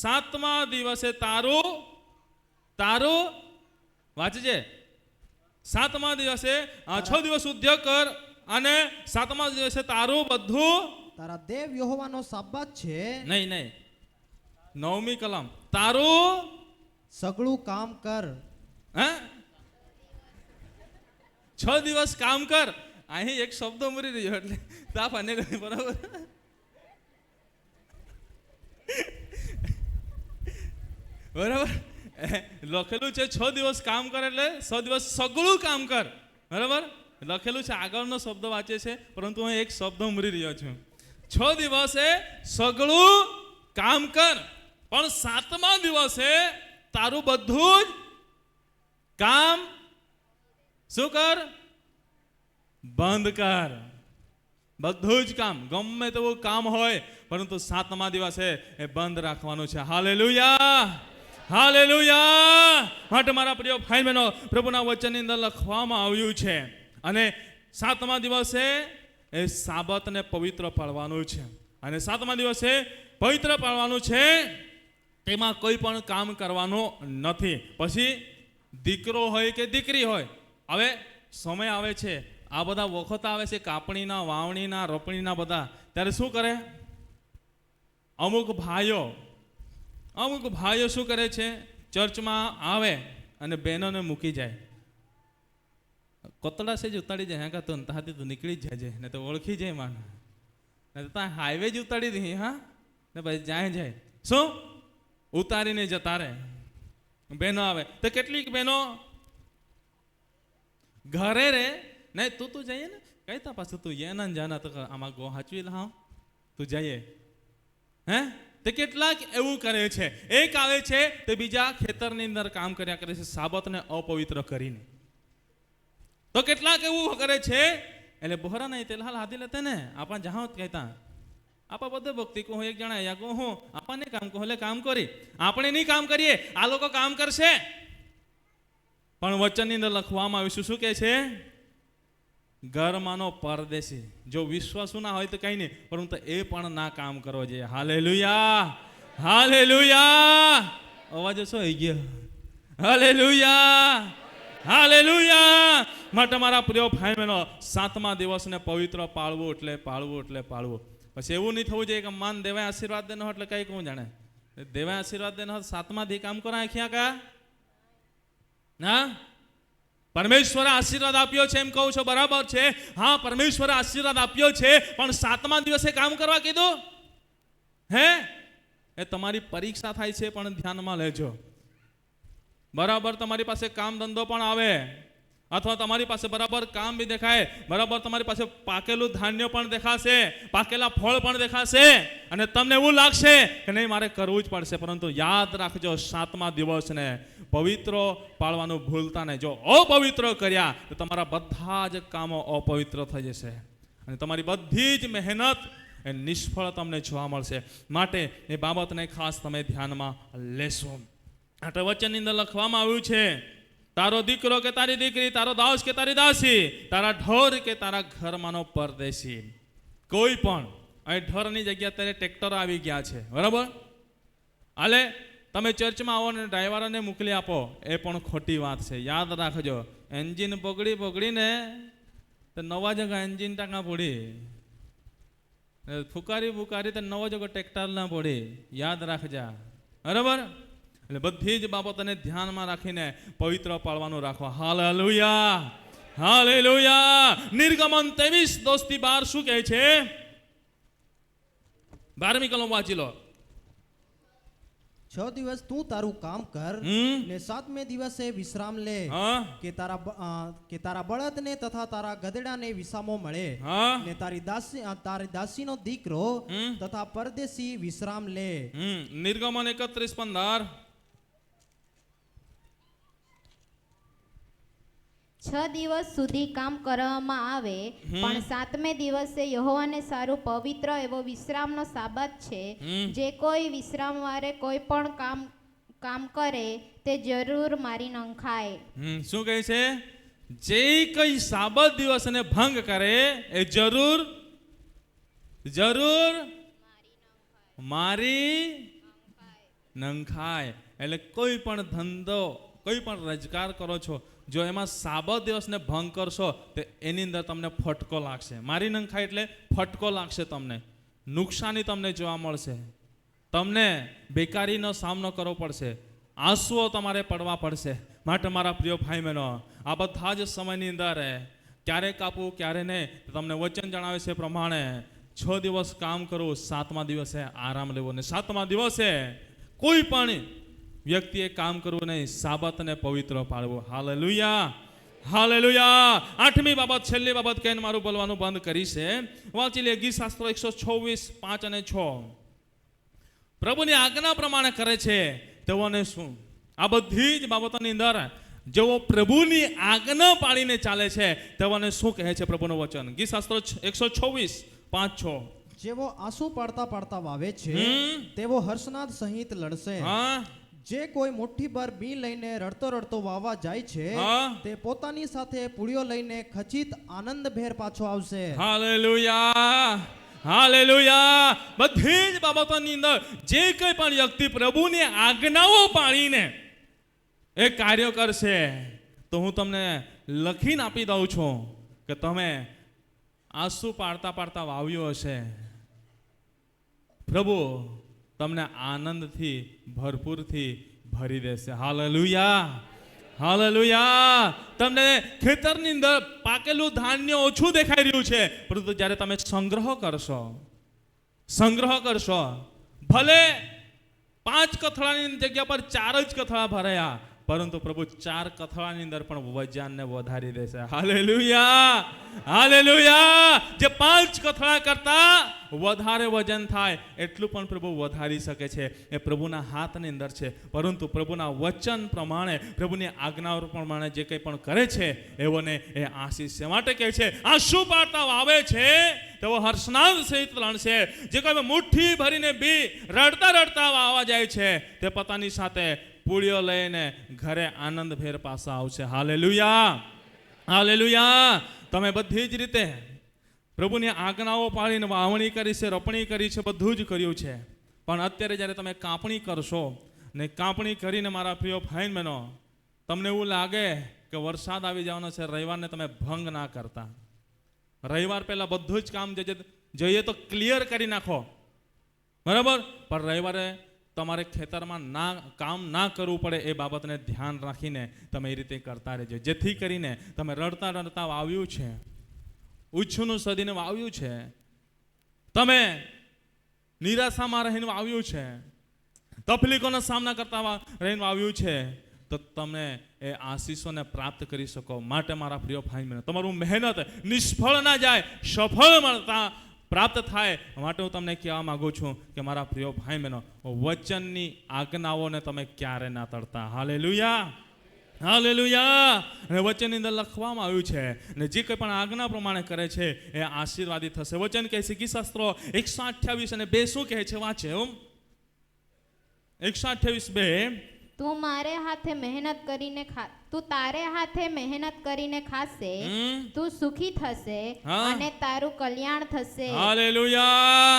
7મા દિવસે તારું વાંચજે. 7મા દિવસે 6 દિવસ ઉદ્યોગ કર અને 7મા દિવસે તારું બધું તારા દેવ યહોવાનો સાબત છે. નહીં, 9મી કલમ તારું સગળું કામ કર. હે 6 દિવસ કામ કર. અહીં એક શબ્દ મરી રહ્યો એટલે તાપ અને બરાબર. બરાબર લખેલું છે 6 દિવસ કામ કર એટલે 6 દિવસ સગળું કામ કર, બરાબર? લખેલું છે, આગળનો શબ્દ વાંચે છે, પરંતુ હું એક શબ્દ ઉમરી રહ્યો છું. 6 દિવસે સગળું કામ કર, પણ 7મા દિવસે તારું બધું જ કામ શું કર? બંધ કર. બધું જ કામ, ગમે તેવું કામ હોય, પરંતુ 7મા દિવસે એ બંધ રાખવાનું છે. Hallelujah, hallelujah. માટે મારા પ્રિય ભાઈ બહેનો, પ્રભુના વચનની અંદર લખવામાં આવ્યું છે, અને 7મા દિવસે એ સાબતને પવિત્ર પાડવાનું છે, અને 7મા દિવસે પવિત્ર પાડવાનું છે. તેમાં કોઈ પણ કામ કરવાનું નથી. પછી દીકરો હોય કે દીકરી હોય, હવે સમય આવે છે, આ બધા વખત આવે છે કાપણીના, વાવણીના, રોપણીના બધા, ત્યારે શું કરે? અમુક ભાઈઓ શું કરે છે? ચર્ચમાં આવે અને બહેનોને મૂકી જાય. કોતડા છે જ ઉતાડી જાય, હા તો તાથી તું નીકળી જ જાય ને તો ઓળખી જાય માન, ને તો હાઈવે જ ઉતાડી દઈ. હા ને ભાઈ જાય શું ઉતારીને જતા રહે. બહેનો આવે તો કેટલીક બહેનો ઘરે રે, નહીં તું જઈએ ને કઈ તા પાછું તું યે જાના તો આમાં ગો હાચવી લાવ તું જઈએ. હે તે કેટલાક એવું કરે છે. એક આવે છે તે બીજા ખેતરની અંદર કામ કર્યા કરે છે સાબતને અપવિત્ર કરીને. તો કેટલાક એવું કરે છે, એટલે બોહરા નહીં તેલ હાલ હાથી લેતે ને આપણા જહાં કહેતા આપા બધે ભક્તિ કહું, એક જણા યા કહું હું આપણને કામ કહું એટલે કામ કરી, આપણે નહીં કામ કરીએ, આ લોકો કામ કરશે. પણ વચનની અંદર લખવામાં આવ્યું શું કહે છે? ઘરમાંનો પરદેશી જો વિશ્વાસુ ના હોય તો કઈ નહીં, પરંતુ એ પણ ના કામ કરવો જોઈએ. Hallelujah, hallelujah. અવાજ શું આવી ગયો? Hallelujah, hallelujah. માટે મારા પ્રિય ભાઈ બહેનો, 7મા દિવસને પવિત્ર પાળવું એટલે પાળવું. પછી એવું નહીં થવું જોઈએ કે માન દેવાય આશીર્વાદ દેનો એટલે કઈ કોણ જાણે? દેવાય આશીર્વાદ દેનો 7માથી કામ કરો આખ્યા કા ના? પરમેશ્વરે આશીર્વાદ આપ્યો છે એમ કહું છો, બરાબર છે. હા, પરમેશ્વરે આશીર્વાદ આપ્યો છે, પણ 7મા દિવસે કામ કરવા કીધું. હે એ તમારી પરીક્ષા થાય છે, પણ ધ્યાનમાં લેજો. બરાબર તમારી પાસે કામ ધંધો પણ આવે, અથવા તમારી પાસે બરાબર કામ બી દેખાય, બરાબર તમારી પાસે પાકેલું ધાન્ય પણ દેખાશે, પાકેલા ફળ પણ દેખાશે, અને તમને એવું લાગશે કે નહીં મારે કરવું જ પડશે. પરંતુ યાદ રાખજો, 7મા દિવસને પવિત્ર પાળવાનું ભૂલતા નહીં. જો અપવિત્ર કર્યા તો તમારા બધા જ કામો અપવિત્ર થઈ જશે, અને તમારી બધી જ મહેનત એ નિષ્ફળ તમને જોવા મળશે. માટે એ બાબતને ખાસ તમે ધ્યાનમાં લેશો. એટલે વચનની અંદર લખવામાં આવ્યું છે, તારો દીકરો કે તારી દીકરી, તારો દાસ કે તારી દાસી, તારા ઢોર કે તારા ઘરમાંનો પરદેશી. કોઈ પણ અહીં ઢોરની જગ્યાએ અત્યારે ટ્રેક્ટર આવી ગયા છે, બરાબર? હાલે તમે ચર્ચમાં આવો ને ડ્રાઈવરોને મોકલી આપો, એ પણ ખોટી વાત છે. યાદ રાખજો, એન્જિન બગડીને તો નવા જગા એન્જિન ટાંકા પડી, ફુકારી તો નવો જગો ટ્રેક્ટર ના પડી. યાદ રાખજા, બરાબર? એટલે બધી જ બાબતોને ધ્યાનમાં રાખીને પવિત્ર પાળવાનું રાખવા. Hallelujah, hallelujah. નિર્ગમન 23:10-12 શું કહે છે? 12મી કલમ વાંચી લો. 6 દિવસ તું તારું કામ કર ને 7મે દિવસે વિશ્રામ લે, કે તારા બળદને તથા તારા ગધેડાને વિસામો મળે, ને તારી દાસીનો દીકરો તથા પરદેશી વિશ્રામ લે. નિર્ગમન 31:15. 6 દિવસ સુધી કામ કરવામાં આવે, પણ 7મે દિવસે યહોવાને સારું પવિત્ર એવો વિશ્રામનો સાબત છે. જે કોઈ વિશ્રામ વારે કોઈ પણ કામ કરે તે જરૂર મારી નંખાય. શું કહે છે? જે કોઈ સાબત દિવસને ભંગ કરે એ જરૂર મારી નંખાય. એટલે કોઈ પણ ધંધો, કોઈ પણ રોજગાર કરો છો, જો એમાં સાબત દિવસને ભંગ કરશો તો એની અંદર તમને ફટકો લાગશે. મારી નંખાય એટલે ફટકો લાગશે, તમને નુકસાની તમને જોવા મળશે, તમને બેકારીનો સામનો કરવો પડશે, આંસુઓ તમારે પડવા પડશે. માટે મારા પ્રિય ભાઈ બહેનો, આ બધા જ સમયની અંદર ક્યારે કાપવું ક્યારે નહીં, તમને વચન જણાવે છે પ્રમાણે 6 દિવસ કામ કરવું, 7મા દિવસે આરામ લેવો, અને 7મા દિવસે કોઈ પણ વ્યક્તિએ કામ કરવું નહીં, સાબતને પવિત્ર પાળવું. Hallelujah, hallelujah. આઠમી બાબત, છેલ્લી બાબત કહીને મારું બોલવાનું બંધ કરી છે. વાંચી લે ગીત શાસ્ત્ર 126, 5 અને 6. પ્રભુની આજ્ઞા પ્રમાણે કરે છે તેઓને શું? આ બધી જ બાબતોની અંદર જેઓ પ્રભુની આજ્ઞા પાડીને ચાલે છે તેઓને શું કહે છે પ્રભુનું વચન? ગીત શાસ્ત્ર 126, 5, 6. જેવો આંસુ પાડતા પાડતા વાવે છે તેવો હર્ષનાદ સહિત લડશે. હા, જે કોઈ મુઠ્ઠી ભર બી લઈને રડતો રડતો વાવવા જાય છે હા. તે પોતાની સાથે પૂળીઓ લઈને ખચિત આનંદભેર પાછો આવશે. Hallelujah, hallelujah. બધી જ બાબતોની અંદર જે કંઈ પણ વ્યક્તિ પ્રભુની આજ્ઞાઓ પાડીને એ કાર્ય કરશે તો હું તમને લખીને આપી દઉં છું કે તમે આંસુ પાડતા પાડતા વાવ્યું હશે, પ્રભુ તમને આનંદથી ભરપૂરથી ભરી દેશે. Hallelujah, hallelujah. તમને ખેતરની અંદર પાકેલું ધાન્ય ઓછું દેખાઈ રહ્યું છે, પરંતુ જ્યારે તમે સંગ્રહ કરશો, ભલે 5 કથળાની જગ્યા પર 4 જ કથળા ભરાયા, પરંતુ પ્રભુ 4 કથળાની અંદર પણ વજનને વધારી દેશે. Hallelujah, hallelujah. જે 5 કથળા કરતા વધારે વજન થાય એટલું પણ પ્રભુ વધારી શકે છે. એ પ્રભુના હાથની અંદર છે. પરંતુ પ્રભુના વચન પ્રમાણે, પ્રભુની આજ્ઞાઓ પ્રમાણે જે કંઈ પણ કરે છે એઓને એ આશીષ છે. માટે કહે છે આંસુ પાડતા વાવે છે તેઓ હર્ષનાદ સહિત લણશે. જે કોઈ મુઠ્ઠી ભરીને બી રડતા રડતા વાવવા જાય છે તે પોતાની સાથે પૂળીઓ લઈને ઘરે આનંદભેર પાછા આવશે. Hallelujah, hallelujah. તમે બધી જ રીતે પ્રભુની આજ્ઞાઓ પાડીને વાવણી કરી છે, રોપણી કરી છે, બધું જ કર્યું છે. પણ અત્યારે જ્યારે તમે કાપણી કરશો ને કાપણી કરીને મારા પ્રિય ભાઈ બહેનો, તમને એવું લાગે કે વરસાદ આવી જવાનો છે, રવિવારને તમે ભંગ ના કરતા. રવિવાર પહેલા બધું જ કામ જોઈએ તો ક્લિયર કરી નાખો, બરાબર. પણ રવિવારે તમારે ખેતરમાં કામ ના કરવું પડે એ બાબતને ધ્યાન રાખીને તમે એ રીતે કરતા રહેજો, જેથી કરીને તમે રડતા રડતા વાવ્યું છે, ઉચ્છનું સદીને વાવ્યું છે, તમે નિરાશામાં રહીને વાવ્યું છે, તકલીફોનો સામના કરતા રહીને વાવ્યું છે, તો તમે એ આશીષોને પ્રાપ્ત કરી શકો. માટે મારા પ્રિય ભાઈ બહેનો, તમારું મહેનત નિષ્ફળ ના જાય, સફળ મળતા પ્રાપ્ત થાય. માટે હું તમને કહેવા માંગુ છું કે મારા પ્રિય ભાઈ બહેનો, વચનની આજ્ઞાઓને તમે ક્યારે ના તળતા. Hallelujah, hallelujah. અને વચનની અંદર લખવામાં આવ્યું છે અને જે કંઈ પણ આજ્ઞા પ્રમાણે કરે છે એ આશીર્વાદિત થશે. વચન કહે છે ગીતશાસ્ત્રો 128 અને 2 શું કહે છે? વાંચે 128:2. તું તારે હાથે મહેનત કરીને ખાશે, તું સુખી થશે અને તારું કલ્યાણ થશે. Hallelujah,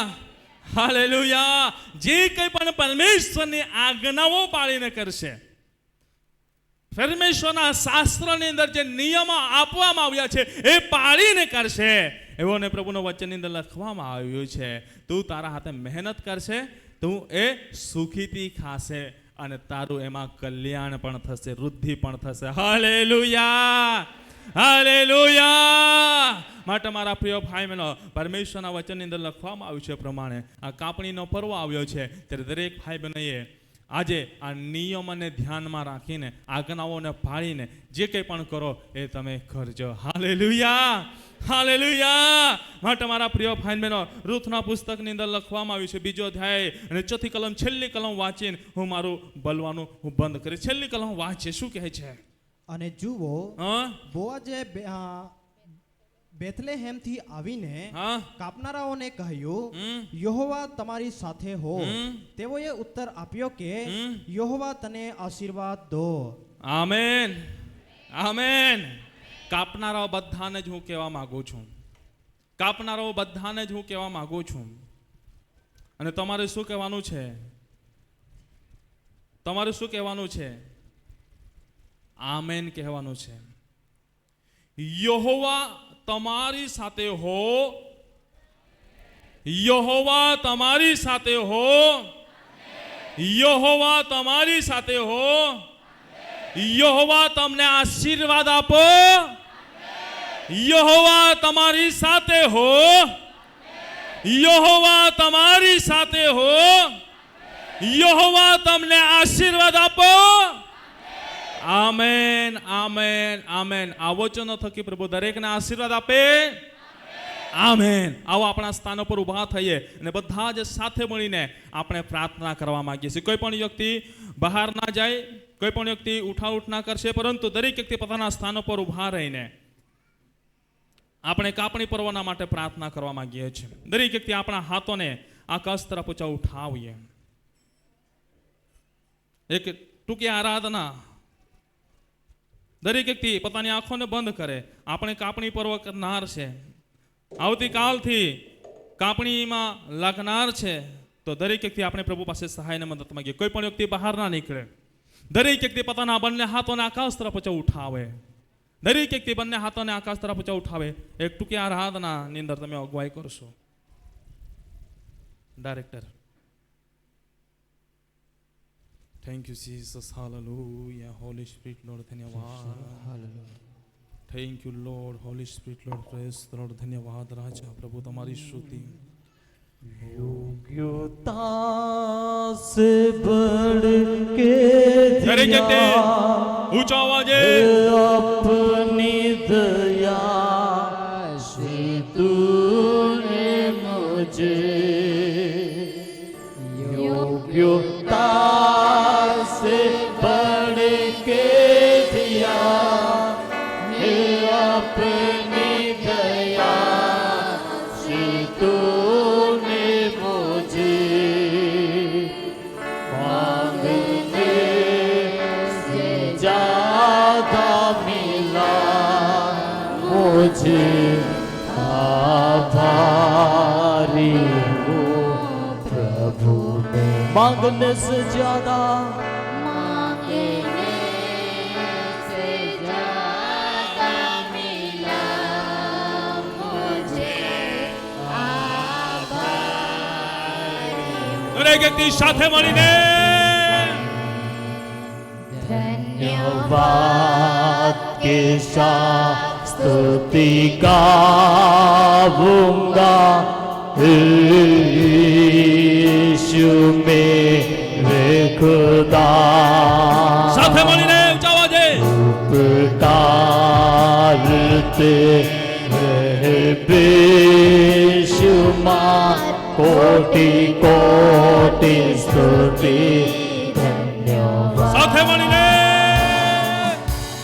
hallelujah. જે કંઈ પણ પરમેશ્વરની આજ્ઞાઓ પાળીને કરશે, પરમેશ્વરના શાસ્ત્રની અંદર જે નિયમો આપવામાં આવ્યા છે એ પાળીને કરશે, એવોને પ્રભુના વચનની અંદર લખવામાં આવ્યું છે. તું તારા હાથે મહેનત કરશે, તું એ સુખીથી ખાશે અને તારું એમાં કલ્યાણ પણ થશે, વૃદ્ધિ પણ થશે. Hallelujah, hallelujah. માટે મારા પ્રિય ભાઈ બહેનો, પરમેશ્વરના વચનની અંદર લખવામાં આવ્યું છે પ્રમાણે આ કાપણીનો પર્વ આવ્યો છે ત્યારે દરેક ભાઈ બહેનોએ આજે આ નિયમને ધ્યાનમાં રાખીને, આજ્ઞાઓને પાળીને જે કંઈ પણ કરો એ તમે કરજો. Hallelujah, hallelujah. માટે મારા પ્રિય ભાઈ બહેનો, રૂથના પુસ્તકની અંદર લખવામાં આવ્યું છે 2 અધ્યાય અને 4થી કલમ, છેલ્લી કલમ વાંચીને હું મારું બોલવાનું બંધ કરીશ. છેલ્લી કલમ વાંચે શું કહે છે? અને જુઓ, બોઆજે બેથલેહેમથી આવીને કાપનારાઓને કહ્યું, યહોવા તમારી સાથે હો. તેઓએ ઉત્તર આપ્યો કે યહોવા તને આશીર્વાદ દો. Amen, amen. કાપનારાઓ બધાને જ હું કહેવા માંગુ છું, કાપનારાઓ બધાને જ હું કહેવા માંગુ છું. અને તમારે શું કહેવાનું છે? તમારે શું કહેવાનું છે? આમેન કહેવાનું છે. યહોવા તમારી સાથે હો, યહોવા તમારી સાથે હો, યહોવા તમારી સાથે હો, યહોવા તમને આશીર્વાદ આપો, યહોવા તમારી સાથે હો, યહોવા તમારી સાથે હો, યહોવા તમને આશીર્વાદ આપો. Amen, amen. Amen amen. આ વચનો થકી પ્રભુ દરેકને આશીર્વાદ આપે. આમેન. આવો આપણા સ્થાનો પર ઊભા થઈએ અને બધા જ સાથે મળીને આપણે પ્રાર્થના કરવા માંગીએ છીએ. કોઈ પણ વ્યક્તિ બહાર ના જાય, કોઈ પણ વ્યક્તિ ઉઠાઉઠ ના કરશે, પરંતુ દરેક વ્યક્તિ પોતાના સ્થાનો પર ઊભા રહીને આપણે કાપણી પર્વના માટે પ્રાર્થના કરવા માંગીએ છીએ. દરેક વ્યક્તિ આપણા હાથોને આકાશ તરફ ઊંચા ઉઠાવીએ. એક ટૂંકી આરાધના. દરેક વ્યક્તિ પોતાની આંખોને બંધ કરે. આપણે કાપણી પર્વ કરનાર છે, આવતીકાલથી કાપણીમાં લાગનાર છે, તો દરેક વ્યક્તિ આપણે પ્રભુ પાસે સહાયને મદદ માંગીએ. કોઈ પણ વ્યક્તિ બહાર ના નીકળે. દરેક વ્યક્તિ પોતાના બંને હાથોને આકાશ તરફ ઊંચા ઉઠાવે. દરેક વ્યક્તિ બંને હાથોને આકાશ તરફ ઊંચા ઉઠાવે. એક ટૂંકી આરાધનાની અંદર તમે અગવાઈ કરશો. Director. Thank you Jesus. Hallelujah. Holy spirit lord ધન્યવાદ. Thank you lord. Holy spirit lord praise lord. ધન્યવાદ રાજા પ્રભુ તમારી સ્તુતિ. योग्यता से बढ़ के દરેક વ્યક્તિ ઊંચા અવાજે अपनी दया से तूने मुझे योग्यता से बढ़ के दिया है अपनी दया से तूने मुझे मांगने से ज्यादा मिला मुझे आभारी हूँ प्रभु में मांगने से ज्यादा દરેક વ્યક્તિ સાથે મળીને धन्यवाद के साथ स्तुति गाऊंगा यीशु मेरे खुदा સાથે મળીને ઊંચા અવાજે उपकार तेरे बेशुमार कोटि कोटि स्तुति धन्यवाद સાથે મળીને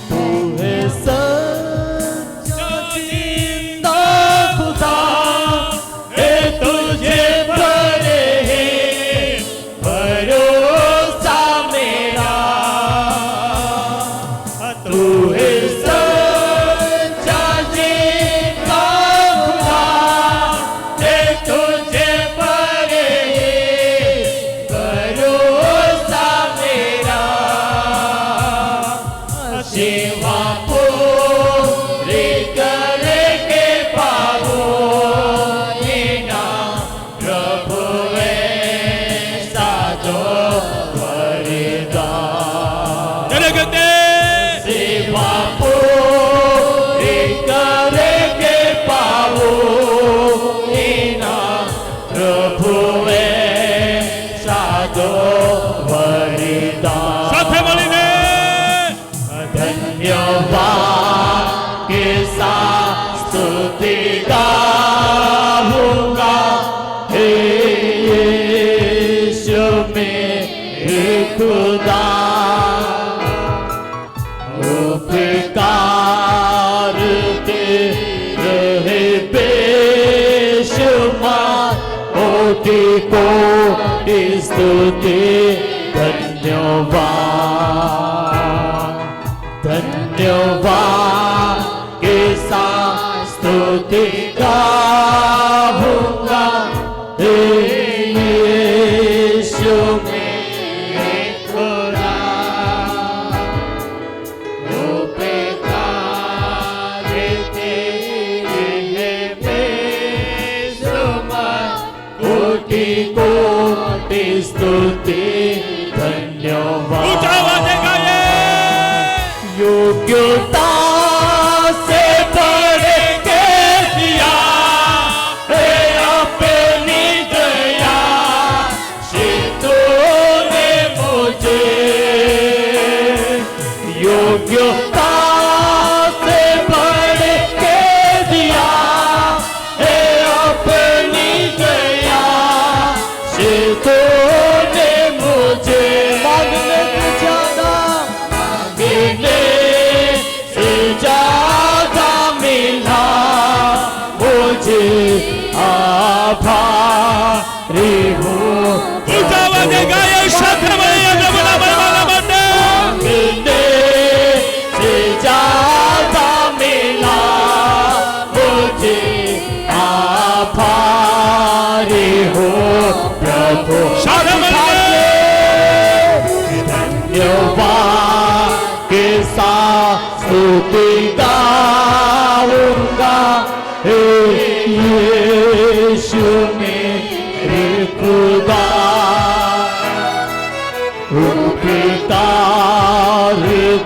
तू है सच्चा जिंदा खुदा है तुझे पर है भरोसा मेरा तू है सच्चा जिंदा खुदा है तुझे पर है भरोसा मेरा सेवा पूरी करे के पावो ना प्रभु ऐसा जो वरदान દરેક વ્યક્તિ सेवा पूरी करे के पावो ना प्रभु ऐसा जो वरदान સાથે મળીને धन्यवाद के साथ स्तुति गाऊंगा हे यीशु मेरे खुदा उपकार तेरे बेशुमार कोटि कोटि स्तुति धन्यवाद धन्यवाद के साथ स्तुति गाऊंगा हे यीशु मेरे खुदा उपकार तेरे बेशुमार कोटि कोटि स्तुति धन्यवाद ઊંચા અવાજે ગાઈએ योग्यता से बढ़ के दिया है अपनी दया से तूने मुझे योग्यता स्तुति गाऊंगा हे यीशु मेरे खुदा पिता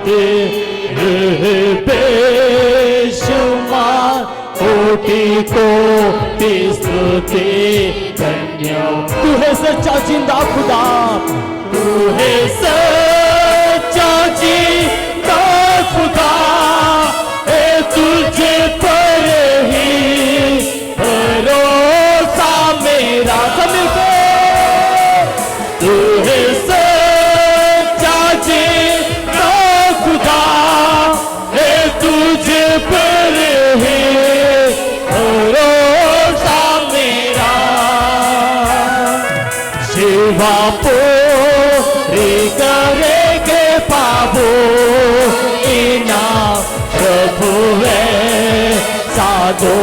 तेरे बेशुमार कोटि कोटि स्तुति धन्यवाद। तू है सच्चा जिंदा खुदा, तू है सच्चा जिंदा खुदा, ए तुझे पर ही भरोसा मेरा। मिलके तू है सच्चा जिंदा खुदा, ए तुझे पर ही भरोसा मेरा। सेवा पूरी करेंगे पावो इनाम प्रभु है साधो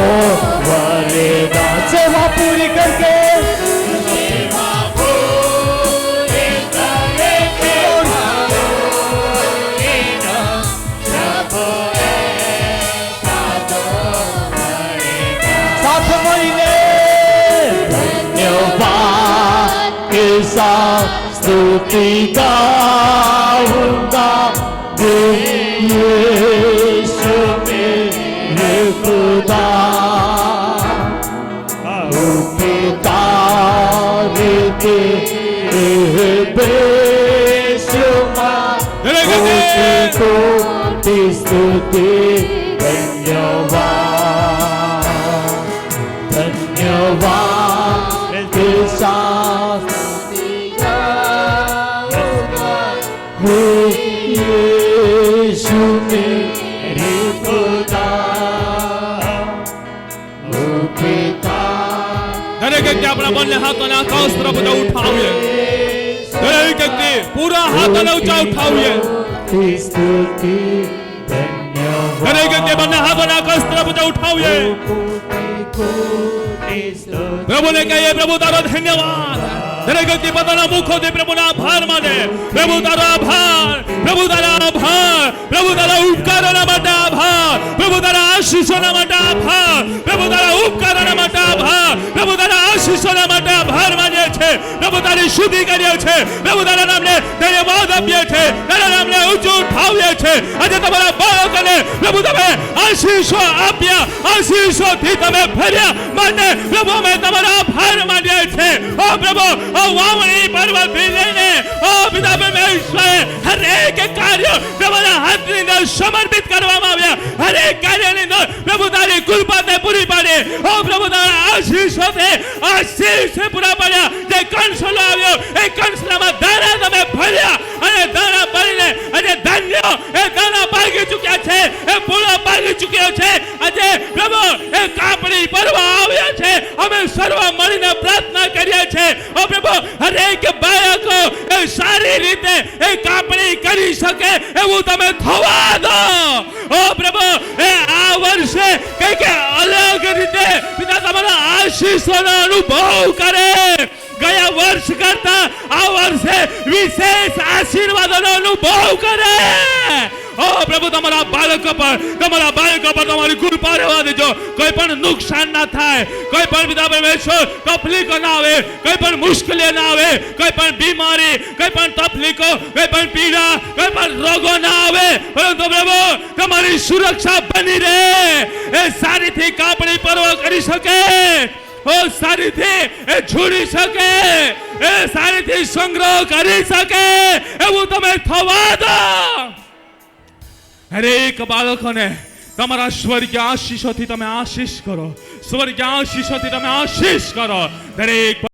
वरेगा। सेवा पूरी करके सेवा पूरी करेंगे पावो इनाम प्रभु है साधो वरेगा। साथ महीने धन्यवाद के साथ स्तुति गाऊंगा यीशु मेरे खुदा। पिता तेरे बेशुमार कोटि स्तुति धन्यवाद। धन्यवाद के साथ यीशु मेरे खुदा। पिता દરેક વ્યક્તિ આપણા બંને હાથોને આકાશ તરફ ઉઠાવીએ. દરેક વ્યક્તિ પૂરા હાથોને ઊંચા ઉઠાવીએ. स्तुति धन्यवाद। દરેક વ્યક્તિ બંને હાથોને આકાશ તરફ ઊંચા ઉઠાવીએ. પ્રભુને કહીએ પ્રભુ તારો ધન્યવાદ. દરેક વ્યક્તિ પોતાના મુખોથી પ્રભુના આભાર માને. પ્રભુ તારો આભાર, પ્રભુ તારા આભાર, પ્રભુ તારા ઉપકારોના માટે આભાર, પ્રભુ તારા આશીષોના માટે આભાર, પ્રભુ તારા ઉપકારોના માટે આભાર, પ્રભુ તારા આશીષોના માટે આભાર માનીએ છે. પ્રભુ તારી શુદ્ધિ કરીએ છે. પ્રભુ તારા નામને ધન્યવાદ આપીએ છે. તારા નામને ઊંચું ઉઠાવીએ છે. આજે તમારા બાળકોને પ્રભુ તમે આશીષો આપ્યા, આશીષોથી તમે ભર્યા માટે પ્રભુ અમે તમારા આભાર માનીએ છે. ઓ પ્રભુ, ઓ વાવણી પર્વથી લઈને ઓ પિતા પરમેશ્વરે હરેક કાર્ય તમારા હાથની અંદર સમર્પિત કરવામાં આવ્યા. હરેક કાર્યની અંદર પ્રભુ તારી કૃપાને પૂરી પાડી. ઓ પ્રભુ તારા આશીષોથી આશીષ પૂરા પાડ્યા. જે કંસલો આવ્યો એ કંસલામાં દાણા તમે ભર્યા અને દાણા ભરીને આજે ધન્ય એ દાણા પાકી ચૂક્યા છે, એ પૂળો પાકી ચૂક્યો છે. આજે પ્રભુ એ કાપડી પર્વ આવ્યા છે. અમે સર્વ મળીને પ્રાર્થના કરીએ છીએ ઓ પ્રભુ હરેક બાળકો એ સારી રીતે એ કાપણી કરી શકે એવું તમે થવા દો. ઓ પ્રભુ એ આ વર્ષે કંઈક અલગ રીતે પિતા તમારા આશીષોનો અનુભવ કરે. ગયા વર્ષ કરતા આ વર્ષે વિશેષ આશીર્વાદોનો અનુભવ કરે. ઓ પ્રભુ તમારા બાળકો પર તમારી કૃપા રહેવા દેજો. કોઈ પણ નુકસાન ના થાય, કોઈ પણ પિતા પરમેશ્વર તકલીફો ના આવે, કોઈ પણ મુશ્કેલી ના આવે, કોઈ પણ બીમારી, કોઈ પણ તકલીફો, કોઈ પણ પીડા, કોઈ પણ રોગો ના આવે, પરંતુ પ્રભુ તમારી સુરક્ષા બની રહે. એ સારીથી કાપણી પર્વ કરી શકે, ઓ સારીથી એ છોડી શકે, એ સારીથી સંગ્રહ કરી શકે એવું તમે થવા દો. હરેક બાળકોને તમારા સ્વર્ગીય આશીષોથી તમે આશીષ કરો, સ્વર્ગીય આશીષોથી તમે આશીષ કરો. દરેક